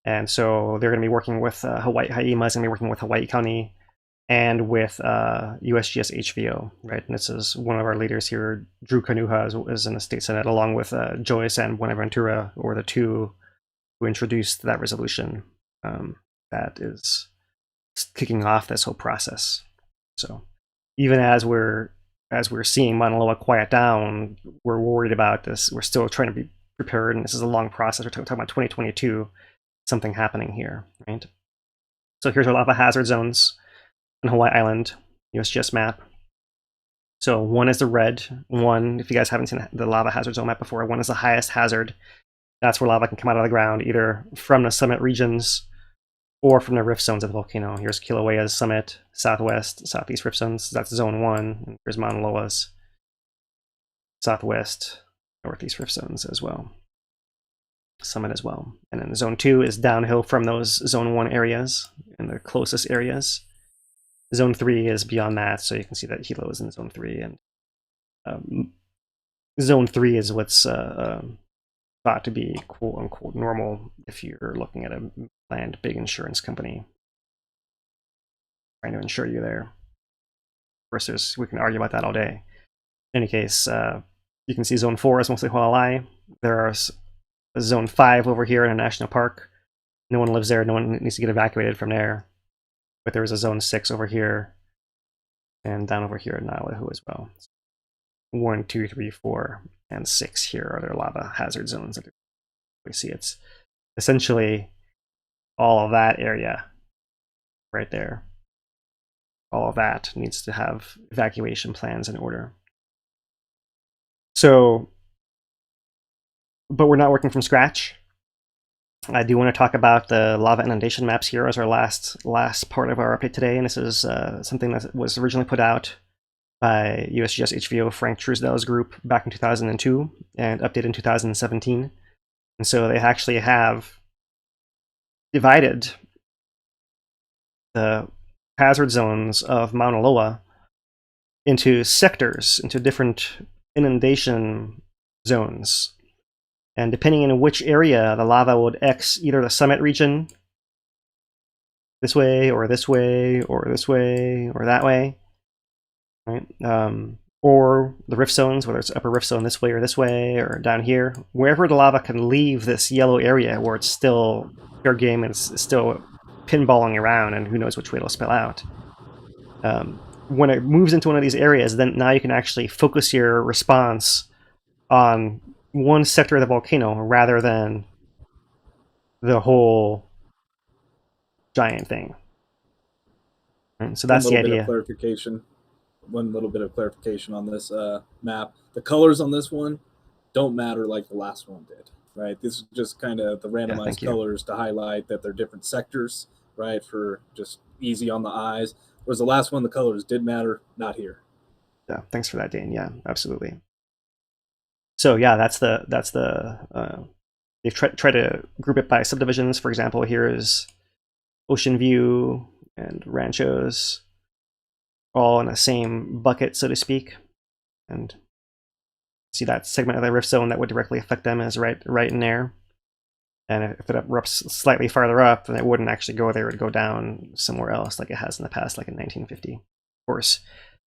And so they're going to be working with HIEMA is going to be working with Hawaii County and with USGS HVO, right? And this is one of our leaders here, Drew Kanuha, is in the state senate, along with Joyce and Buenaventura, or the two who introduced that resolution that is kicking off this whole process. So even as we're seeing Mauna Loa quiet down, we're worried about this. We're still trying to be prepared, and this is a long process. We're talking about 2022, something happening here, right? So here's our lava hazard zones on Hawaii Island, USGS map. So 1 is the red. 1, if you guys haven't seen the lava hazard zone map before, 1 is the highest hazard. That's where lava can come out of the ground, either from the summit regions or from the rift zones of the volcano. Here's Kilauea's summit, southwest, southeast rift zones. That's zone 1. And here's Maunaloa's southwest, northeast rift zones as well. Summit as well. And then zone 2 is downhill from those zone 1 areas in the closest areas. Zone 3 is beyond that, so you can see that Hilo is in zone 3. And zone 3 is what's thought to be quote unquote normal if you're looking at a planned big insurance company trying to insure you there. Of course, we can argue about that all day. In any case, you can see zone 4 is mostly Hawaii. There are zone 5 over here in a national park. No one lives there. No one needs to get evacuated from there. But there is a zone 6 over here and down over here in Nalahu as well. 1, 2, 3, 4, and 6 here are their lava hazard zones that we see. It's essentially all of that area right there. All of that needs to have evacuation plans in order. So, but we're not working from scratch. I do want to talk about the lava inundation maps here as our last part of our update today, and this is something that was originally put out by USGS HVO Frank Truesdale's group back in 2002 and updated in 2017. And so they actually have divided the hazard zones of Mauna Loa into sectors, into different inundation zones. And depending on which area, the lava would X either the summit region, this way, or this way, or this way, or that way, right? Or the rift zones, whether it's upper rift zone this way, or down here. Wherever the lava can leave this yellow area where it's still fair game and it's still pinballing around, and who knows which way it'll spill out. When it moves into one of these areas, then now you can actually focus your response on one sector of the volcano rather than the whole giant thing. And so that's the idea. One little bit of clarification on this map. The colors on this one don't matter like the last one did, right? This is just kind of the randomized colors to highlight that they're different sectors, right? For just easy on the eyes. Whereas the last one, the colors did matter, not here. Yeah, thanks for that, Dane. Yeah, absolutely. So yeah, that's the they've tried to group it by subdivisions. For example, here is Ocean View and Ranchos, all in the same bucket, so to speak. And see that segment of the rift zone that would directly affect them is right in there. And if it erupts slightly farther up, then it wouldn't actually go there. It would go down somewhere else, like it has in the past, like in 1950. Of course,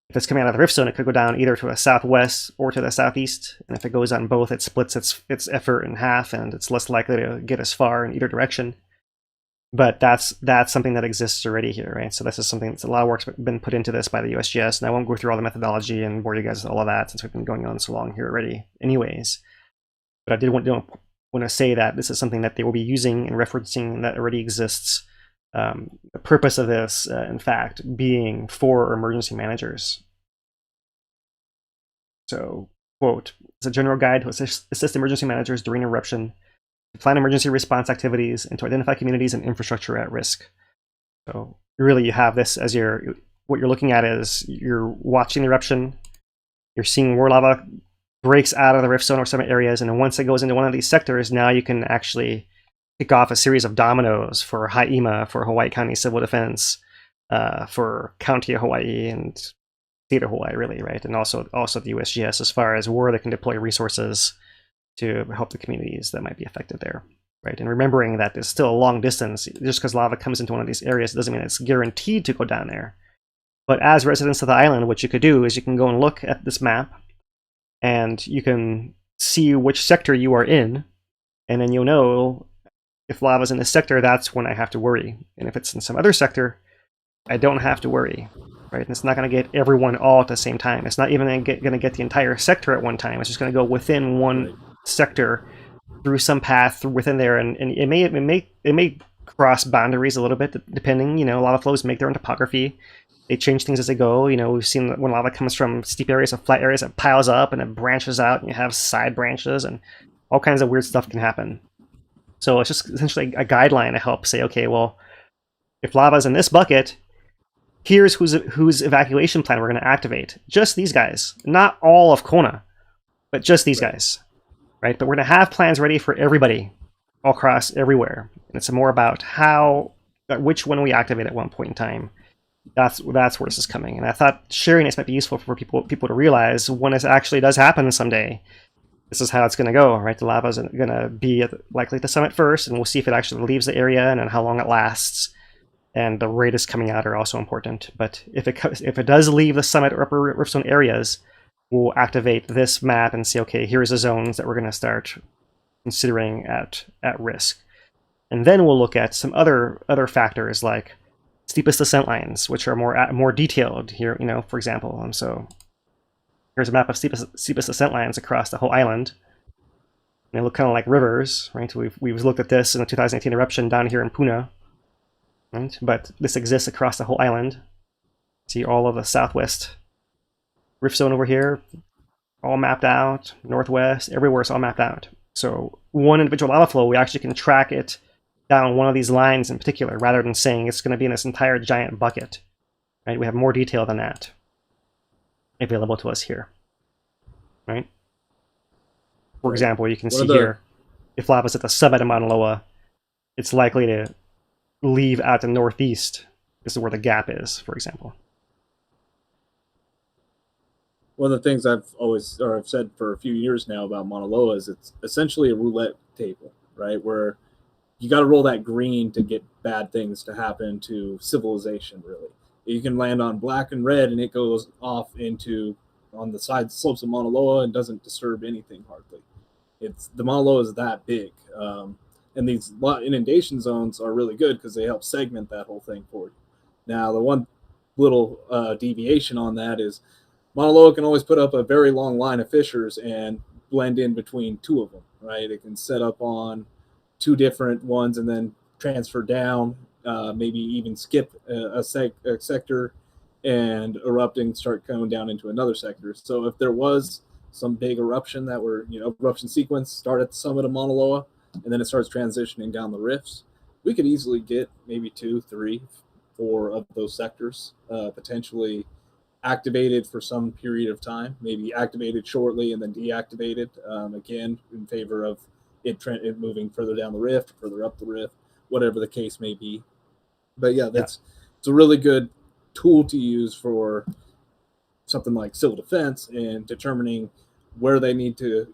if it's coming out of the rift zone, it could go down either to the southwest or to the southeast. And if it goes on both, it splits its effort in half, and it's less likely to get as far in either direction. But that's something that exists already here, right? So this is something that's a lot of work's been put into this by the USGS, and I won't go through all the methodology and bore you guys with all of that since we've been going on so long here already anyways. But I did want to say that this is something that they will be using and referencing that already exists. The purpose of this, in fact, being for emergency managers. So, quote, it's a general guide to assist emergency managers during eruption, to plan emergency response activities, and to identify communities and infrastructure at risk. So really you have this as what you're looking at is you're watching the eruption, you're seeing where lava breaks out of the rift zone or summit areas, and then once it goes into one of these sectors, now you can actually kick off a series of dominoes for HIEMA, for Hawaii County Civil Defense, for County of Hawaii and State of Hawaii, really, right? And also the USGS as far as where they can deploy resources to help the communities that might be affected there, right? And remembering that there's still a long distance. Just because lava comes into one of these areas doesn't mean it's guaranteed to go down there. But as residents of the island, what you could do is you can go and look at this map, and you can see which sector you are in, and then you'll know if lava's in this sector, that's when I have to worry. And if it's in some other sector, I don't have to worry, right? And it's not going to get everyone all at the same time. It's not even going to get the entire sector at one time. It's just going to go within one sector through some path within there, and it may cross boundaries a little bit, depending. Lava flows make their own topography. They change things as they go. You know, we've seen that when lava comes from steep areas or flat areas, it piles up and it branches out, and you have side branches, and all kinds of weird stuff can happen. So it's just essentially a guideline to help say, okay, well, if lava's in this bucket, here's whose evacuation plan we're going to activate. Just these guys, not all of Kona, but just these guys, right? But we're going to have plans ready for everybody, all across everywhere. And it's more about which one we activate at one point in time. That's where this is coming. And I thought sharing this might be useful for people to realize when this actually does happen someday, this is how it's going to go, right? The lava is going to be likely at the summit first, and we'll see if it actually leaves the area and then how long it lasts. And the rate is coming out are also important. But if it does leave the summit or upper rift zone areas, we'll activate this map and see, okay, here's the zones that we're going to start considering at risk. And then we'll look at some other factors like steepest descent lines, which are more detailed here. You know, for example, so here's a map of steepest descent lines across the whole island. And they look kind of like rivers, right? We've looked at this in the 2018 eruption down here in Puna, right? But this exists across the whole island. See all of the southwest rift zone over here, all mapped out. Northwest, everywhere it's all mapped out. So one individual lava flow, we actually can track it down one of these lines in particular, rather than saying it's going to be in this entire giant bucket. Right? We have more detail than that available to us here. Right? For example, you can see here, if lava's at the summit of Mauna Loa, it's likely to leave out the northeast. This is where the gap is, for example. One of the things I've said for a few years now about Mauna Loa is it's essentially a roulette table, right? Where you got to roll that green to get bad things to happen to civilization, really. You can land on black and red, and it goes off on the side slopes of Mauna Loa and doesn't disturb anything hardly. The Mauna Loa is that big. And these inundation zones are really good because they help segment that whole thing for you. Now, the one little deviation on that is Mauna Loa can always put up a very long line of fissures and blend in between two of them, right? It can set up on two different ones and then transfer down, maybe even skip a sector and erupting, start coming down into another sector. So if there was some big eruption eruption sequence start at the summit of Mauna Loa and then it starts transitioning down the rifts, we could easily get maybe 2, 3, 4 of those sectors potentially activated for some period of time, maybe activated shortly and then deactivated again in favor of it moving further down the rift, further up the rift, whatever the case may be. But it's a really good tool to use for something like civil defense and determining where they need to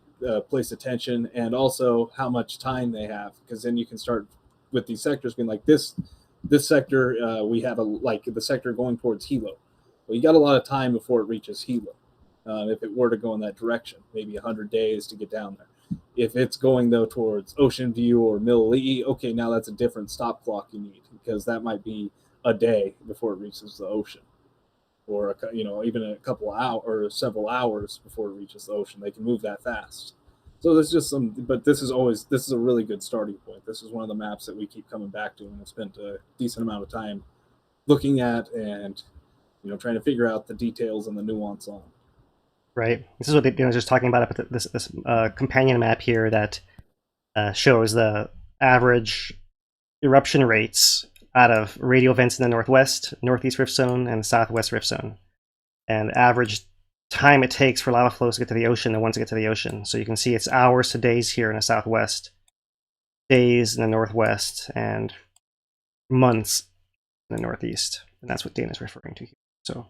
place attention and also how much time they have, because then you can start with these sectors being like this sector we have the sector going towards Hilo. Well, you got a lot of time before it reaches Hilo. If it were to go in that direction, maybe 100 days to get down there. If it's going though towards Ocean View or Mili'i, okay, now that's a different stop clock you need, because that might be a day before it reaches the ocean, or even a couple hours or several hours before it reaches the ocean. They can move that fast. So there's just but this is a really good starting point. This is one of the maps that we keep coming back to, and I've spent a decent amount of time looking at and trying to figure out the details and the nuance on. Right. This is what they just talking about this companion map here that shows the average eruption rates out of radial vents in the northwest, northeast rift zone, and southwest rift zone, and average time it takes for lava flows to get to the ocean and once to get to the ocean. So you can see it's hours to days here in the southwest, days in the northwest, and months in the northeast. And that's what Dana's referring to here. So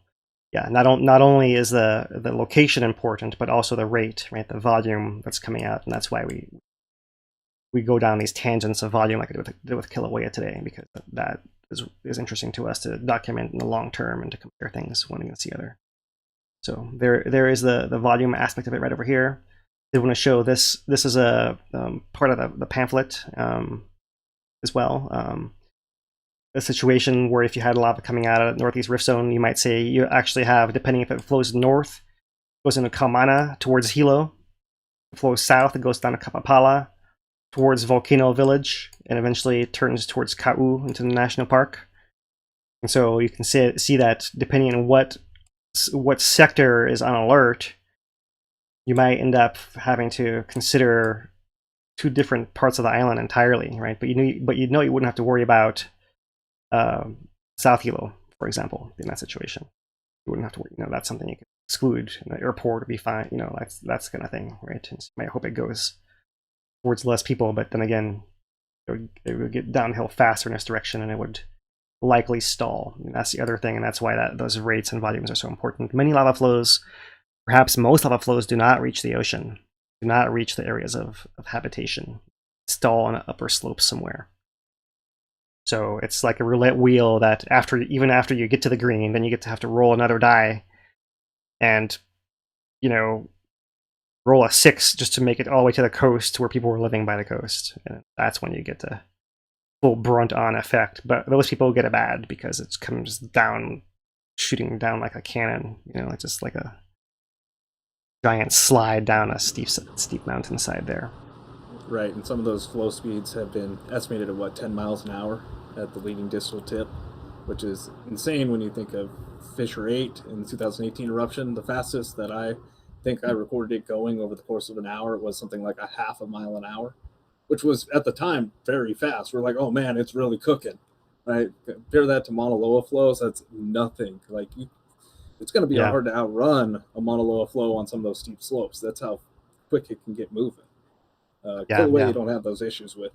yeah, not only is the location important, but also the rate, right? The volume that's coming out, and that's why we go down these tangents of volume like I did with Kilauea today, because that is interesting to us to document in the long term and to compare things one against the other. So there is the volume aspect of it right over here. They want to show this. This is a part of the pamphlet as well. A situation where if you had lava coming out of the northeast rift zone, you might say you actually have, depending if it flows north, it goes into Kaumana towards Hilo. If it flows south, it goes down to Kapapala towards Volcano Village, and eventually it turns towards Ka'u into the national park. And so you can see that depending on what sector is on alert, you might end up having to consider two different parts of the island entirely, right? But you wouldn't have to worry about South Hilo, for example, in that situation. You wouldn't have to worry. That's something you could exclude in the airport or be fine. That's the kind of thing, right? And so you might hope it goes towards less people, but then again, it would get downhill faster in this direction, and it would likely stall. And that's the other thing, and that's why those rates and volumes are so important. Many lava flows, perhaps most lava flows, do not reach the ocean, do not reach the areas of habitation, stall on an upper slope somewhere. So it's like a roulette wheel that even after you get to the green, then you have to roll another die and, roll a 6 just to make it all the way to the coast where people were living by the coast. And that's when you get the full brunt on effect. But those people get it bad because it comes down, shooting down like a cannon, it's just like a giant slide down a steep mountainside there. Right, and some of those flow speeds have been estimated at 10 miles an hour at the leading distal tip, which is insane when you think of Fissure 8 in the 2018 eruption. The fastest that I think I recorded it going over the course of an hour was something like a half a mile an hour, which was at the time very fast. We're like, oh man, it's really cooking. Right? Compare that to Mauna Loa flows, that's nothing. It's going to be hard to outrun a Mauna Loa flow on some of those steep slopes. That's how quick it can get moving. Kilauea you don't have those issues with.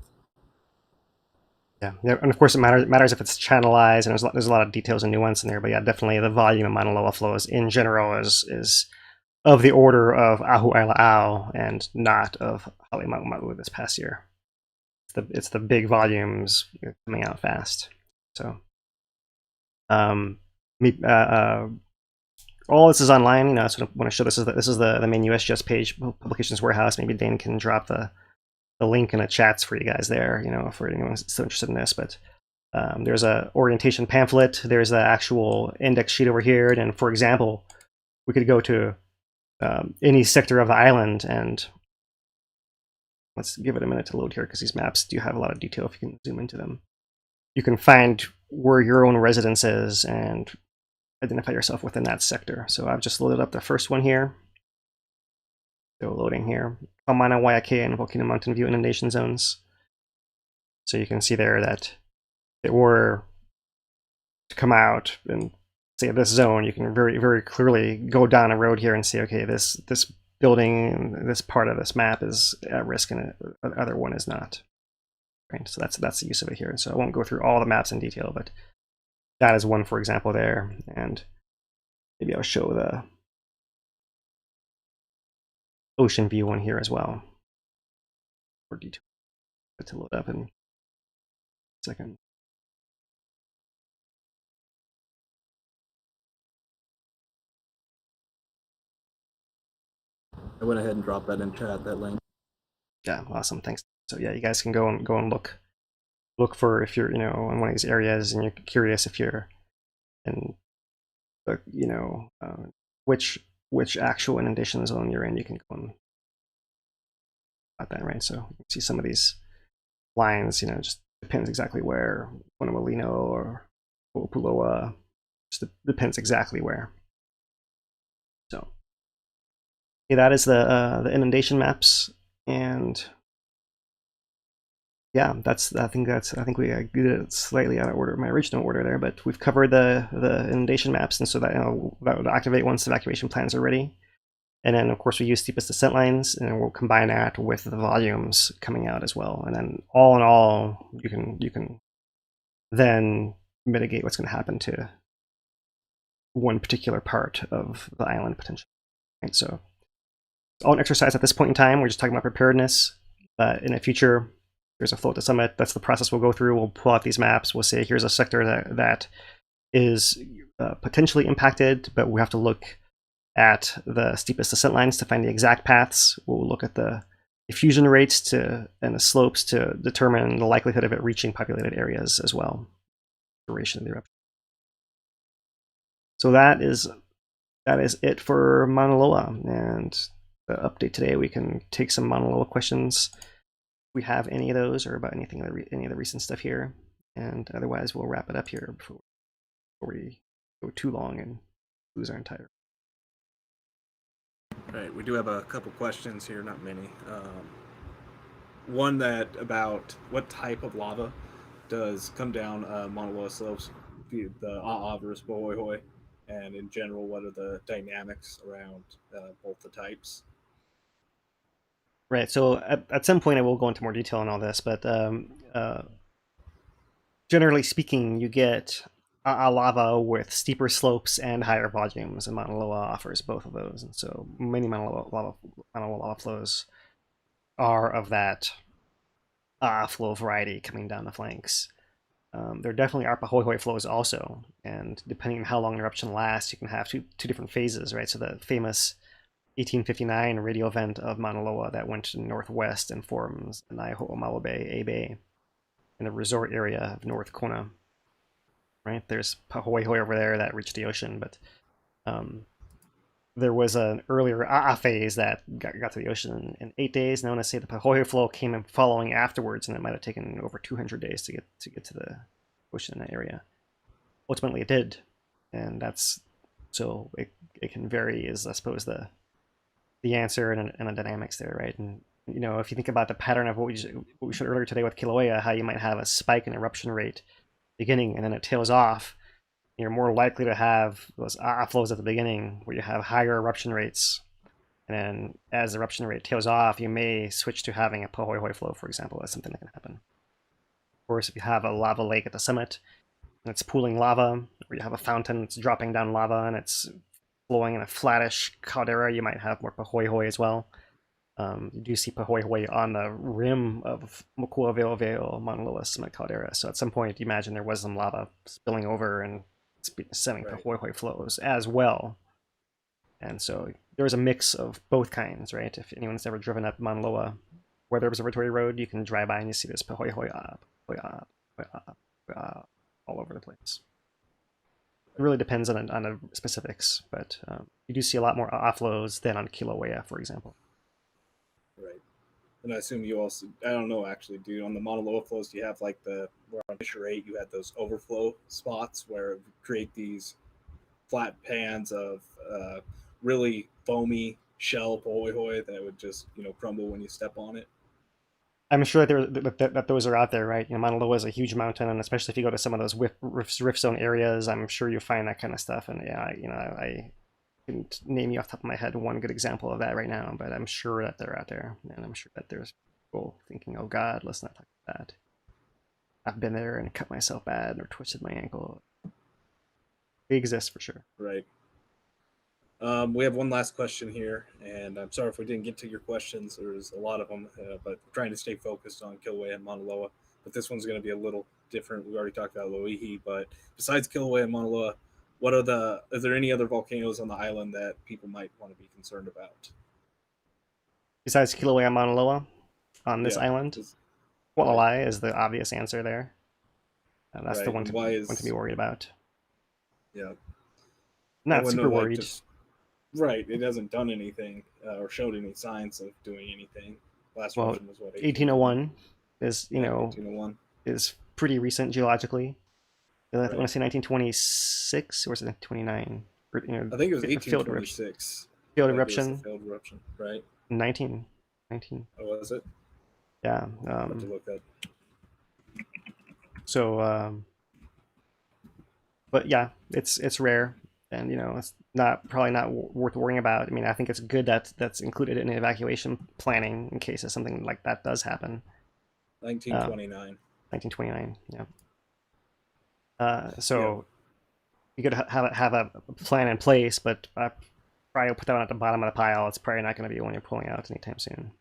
Yeah, and of course it matters if it's channelized, and there's a lot of details and nuance in there. But yeah, definitely the volume of Mauna Loa flows in general is of the order of Ahu'aila'au and not of Halemaumau this past year. It's the big volumes coming out fast. So, all this is online. So I want to show this is the main USGS page, Publications Warehouse. Maybe Dane can drop the link in the chats for you guys there, if anyone's still interested in this. But there's a orientation pamphlet. There's the actual index sheet over here. And for example, we could go to any sector of the island, and let's give it a minute to load here because these maps do have a lot of detail if you can zoom into them. You can find where your own residence is and identify yourself within that sector. So I've just loaded up the first one here. Still loading here. Mauna Loa and Volcano Mountain View inundation zones. So you can see there that if it were to come out and say this zone, you can very, very clearly go down a road here and say, okay, this building, this part of this map is at risk and the other one is not. Right? So that's the use of it here. So I won't go through all the maps in detail, but that is one, for example, there. And maybe I'll show the ocean view one here as well. For detail to load up in a second. I went ahead and dropped that in chat, that link. Yeah, awesome, thanks. So yeah, you guys can go and look for, if you're in one of these areas and you're curious if you're in which actual inundation zone you're in, you can go and about that, right? So you can see some of these lines, just depends exactly where. Maunaloa or Puloa, just depends exactly where. So yeah, that is the inundation maps, and yeah, I think we did it slightly out of order, my original order there, but we've covered the inundation maps, and so that that would activate once the evacuation plans are ready. And then of course we use steepest descent lines, and then we'll combine that with the volumes coming out as well. And then all in all, you can then mitigate what's going to happen to one particular part of the island potentially. Right? So it's all an exercise at this point in time. We're just talking about preparedness. In the future, there's a float to summit. That's the process we'll go through. We'll pull out these maps. We'll say here's a sector that is potentially impacted, but we have to look at the steepest descent lines to find the exact paths. We'll look at the effusion rates and the slopes to determine the likelihood of it reaching populated areas as well. Duration of the eruption. So that is it for Mauna Loa, and the update today. We can take some Mauna Loa questions if we have any of those, or about any of the recent stuff here, and otherwise we'll wrap it up here before before we go too long and lose our entire. Right, we do have a couple questions here, not many. One that about what type of lava does come down Mauna Loa slopes, the A'a versus Pahoehoe, and in general, what are the dynamics around both the types? Right. So at some point, I will go into more detail on all this, but generally speaking, you get a lava with steeper slopes and higher volumes, and Mauna Loa offers both of those. And so many Mauna Loa lava flows are of that flow variety coming down the flanks. There definitely are Pahoehoe flows also, and depending on how long an eruption lasts, you can have two different phases, right? So the famous 1859 radial event of Mauna Loa that went northwest and forms the Naiho'omalo Bay, A Bay, in the resort area of North Kona. Right, there's Pahoehoe over there that reached the ocean, but there was an earlier A'a phase that got to the ocean in 8 days. And I want to say the Pahoehoe flow came in following afterwards, and it might have taken over 200 days to get to the ocean in that area. Ultimately, it did, and that's so it can vary. Is I suppose the answer and the dynamics there, right? And you know, if you think about the pattern of what we showed earlier today with Kilauea, how you might have a spike in eruption rate beginning and then it tails off, you're more likely to have those flows at the beginning where you have higher eruption rates, and then as the eruption rate tails off, you may switch to having a Pahoehoe flow, for example. That's something that can happen. Of course, if you have a lava lake at the summit and it's pooling lava, or you have a fountain that's dropping down lava and it's flowing in a flattish caldera, you might have more Pahoehoe as well. You do see Pahoehoe on the rim of Mokuave'oveo, Mauna Loa summit caldera. So at some point, you imagine there was some lava spilling over and sending Pahoehoe flows as well. And so there's a mix of both kinds, right? If anyone's ever driven up Mauna Loa Weather Observatory Road, you can drive by and you see this Pahoehoe all over the place. It really depends on the specifics, but you do see a lot more flows than on Kilauea, for example. Right. And I assume you also, I don't know actually, dude, on the Mauna Loa flows, do you have like where on Fissure 8 you had those overflow spots where it would create these flat pans of really foamy shell Pahoehoe that would just, crumble when you step on it? I'm sure that those are out there, right? Mauna Loa is a huge mountain, and especially if you go to some of those rift zone areas, I'm sure you find that kind of stuff. And yeah, I couldn't name you off the top of my head one good example of that right now, but I'm sure that they're out there, and I'm sure that there's people thinking, "Oh God, let's not talk about that. I've been there and cut myself bad or twisted my ankle." They exist for sure. Right. We have one last question here, and I'm sorry if we didn't get to your questions. There's a lot of them, but we're trying to stay focused on Kilauea and Mauna Loa. But this one's going to be a little different. We already talked about Loihi, but besides Kilauea and Mauna Loa, is there any other volcanoes on the island that people might want to be concerned about? Besides Kilauea and Mauna Loa on this island? Wa'alai is the obvious answer there. That's the one to be worried about. Yeah. Not super worried. Right. It hasn't done anything or showed any signs of doing anything. Last version was what, 1801 is, 1801 is pretty recent geologically. I want to say 1926 or was it 1929? I think it was 1826. Field eruption. Field eruption, right? 19. Oh, was it? Yeah. I'll have to look up. So, but yeah, it's rare, and it's probably not worth worrying about. I mean, I think it's good that that's included in evacuation planning in case something like that does happen. 1929. 1929. Yeah. So you could have a plan in place, but probably put that one at the bottom of the pile. It's probably not going to be one you're pulling out anytime soon.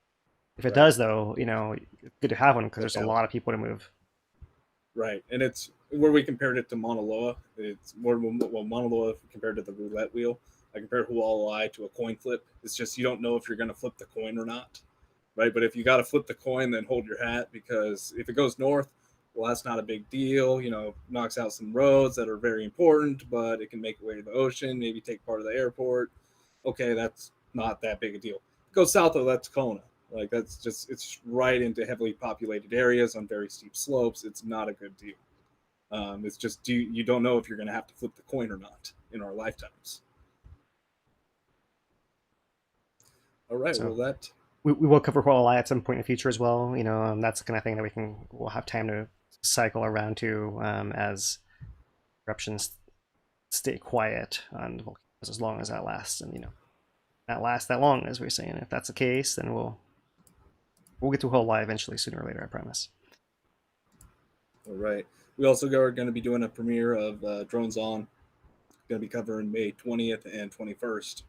If it does, though, it's good to have one because there's a lot of people to move. Right, and it's where we compared it to Mauna Loa. It's more Mauna Loa compared to the roulette wheel. I compared Hualai to a coin flip. It's just you don't know if you're going to flip the coin or not, right? But if you got to flip the coin, then hold your hat, because if it goes north, well, that's not a big deal. Knocks out some roads that are very important, but it can make its way to the ocean, maybe take part of the airport. Okay, that's not that big a deal. It goes south, though, that's Kona. Like, it's right into heavily populated areas on very steep slopes. It's not a good deal. It's just you don't know if you're going to have to flip the coin or not in our lifetimes. All right, So, well that we will cover Hawaii at some point in the future as well. You know, that's the kind of thing that we'll have time to cycle around to as eruptions stay quiet on the volcanoes as long as that lasts, and you know, not last that long as we're saying. If that's the case, then we'll get to Hawaii eventually, sooner or later. I promise. all right. We also are going to be doing a premiere of Drones On. Going to be covering May 20th and 21st.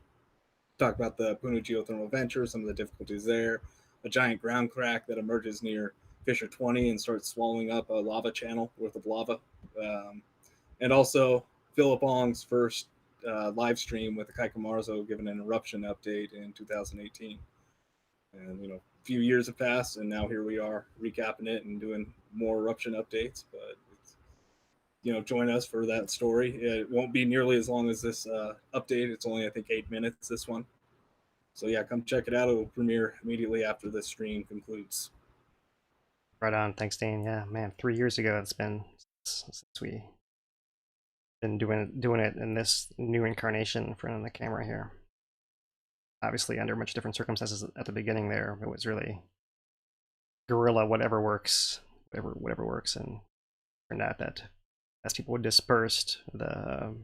Talk about the Puna geothermal venture, some of the difficulties there, a giant ground crack that emerges near Fissure 20 and starts swallowing up a lava channel worth of lava, and also Philip Ong's first live stream with the Kaikamarzo giving an eruption update in 2018. And you know, a few years have passed, and now here we are recapping it and doing more eruption updates. But it's, you know, join us for that story. It won't be nearly as long as this update. It's only, I think, 8 minutes, this one. So yeah, come check it out. It will premiere immediately after this stream concludes. Right on. Thanks, Dane. Yeah, man, 3 years ago it's been since we been doing it in this new incarnation in front of the camera here. Obviously under much different circumstances at the beginning there. It was really guerrilla, whatever works, whatever works, and turned out that as people dispersed, the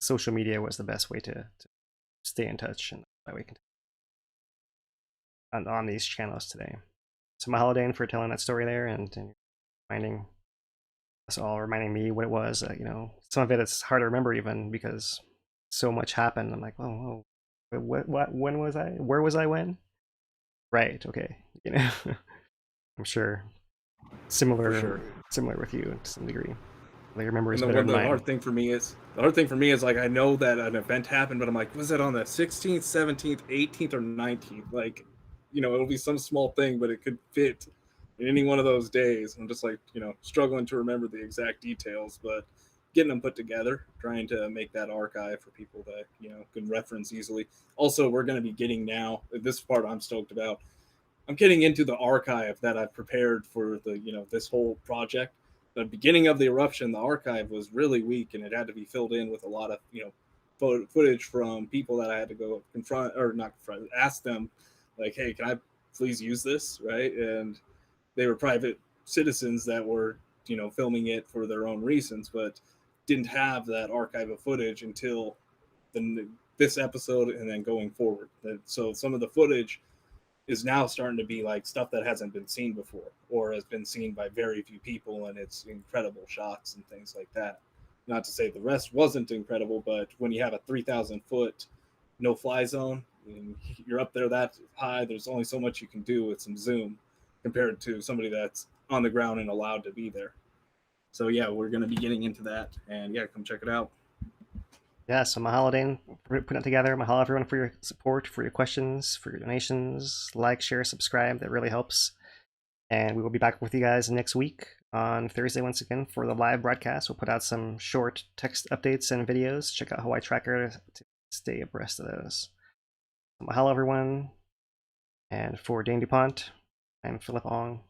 social media was the best way to stay in touch, and that we can on these channels today. So mahalo, Dane, for telling that story there and reminding us all, reminding me what it was. You know, some of it it's hard to remember even because so much happened. I'm like, oh, what, when was I? Where was I when? Right, okay. You know, I'm sure similar with you to some degree. I remember it's better than mine. The hard thing for me is like I know that an event happened, but I'm like, was it on the 16th, 17th, 18th, or 19th? Like, you know, it'll be some small thing, but it could fit in any one of those days. I'm just like, you know, struggling to remember the exact details, but getting them put together, trying to make that archive for people that, you know, can reference easily. Also, we're going to be getting now, this part I'm stoked about, I'm getting into the archive that I've prepared for the, you know, this whole project. The beginning of the eruption, the archive was really weak, and it had to be filled in with a lot of, you know, footage from people that I had to go ask them, like, hey, can I please use this, right? And they were private citizens that were, you know, filming it for their own reasons, but didn't have that archive of footage until this episode and then going forward. So some of the footage is now starting to be like stuff that hasn't been seen before or has been seen by very few people, and it's incredible shots and things like that. Not to say the rest wasn't incredible, but when you have a 3,000 foot no fly zone and you're up there that high, there's only so much you can do with some zoom compared to somebody that's on the ground and allowed to be there. So yeah, we're going to be getting into that, and yeah, come check it out. Yeah, so mahalo, Dane, for putting it together. Mahalo, everyone, for your support, for your questions, for your donations. Like, share, subscribe. That really helps. And we will be back with you guys next week on Thursday once again for the live broadcast. We'll put out some short text updates and videos. Check out Hawaii Tracker to stay abreast of those. So mahalo, everyone. And for Dane DuPont, I'm Philip Ong.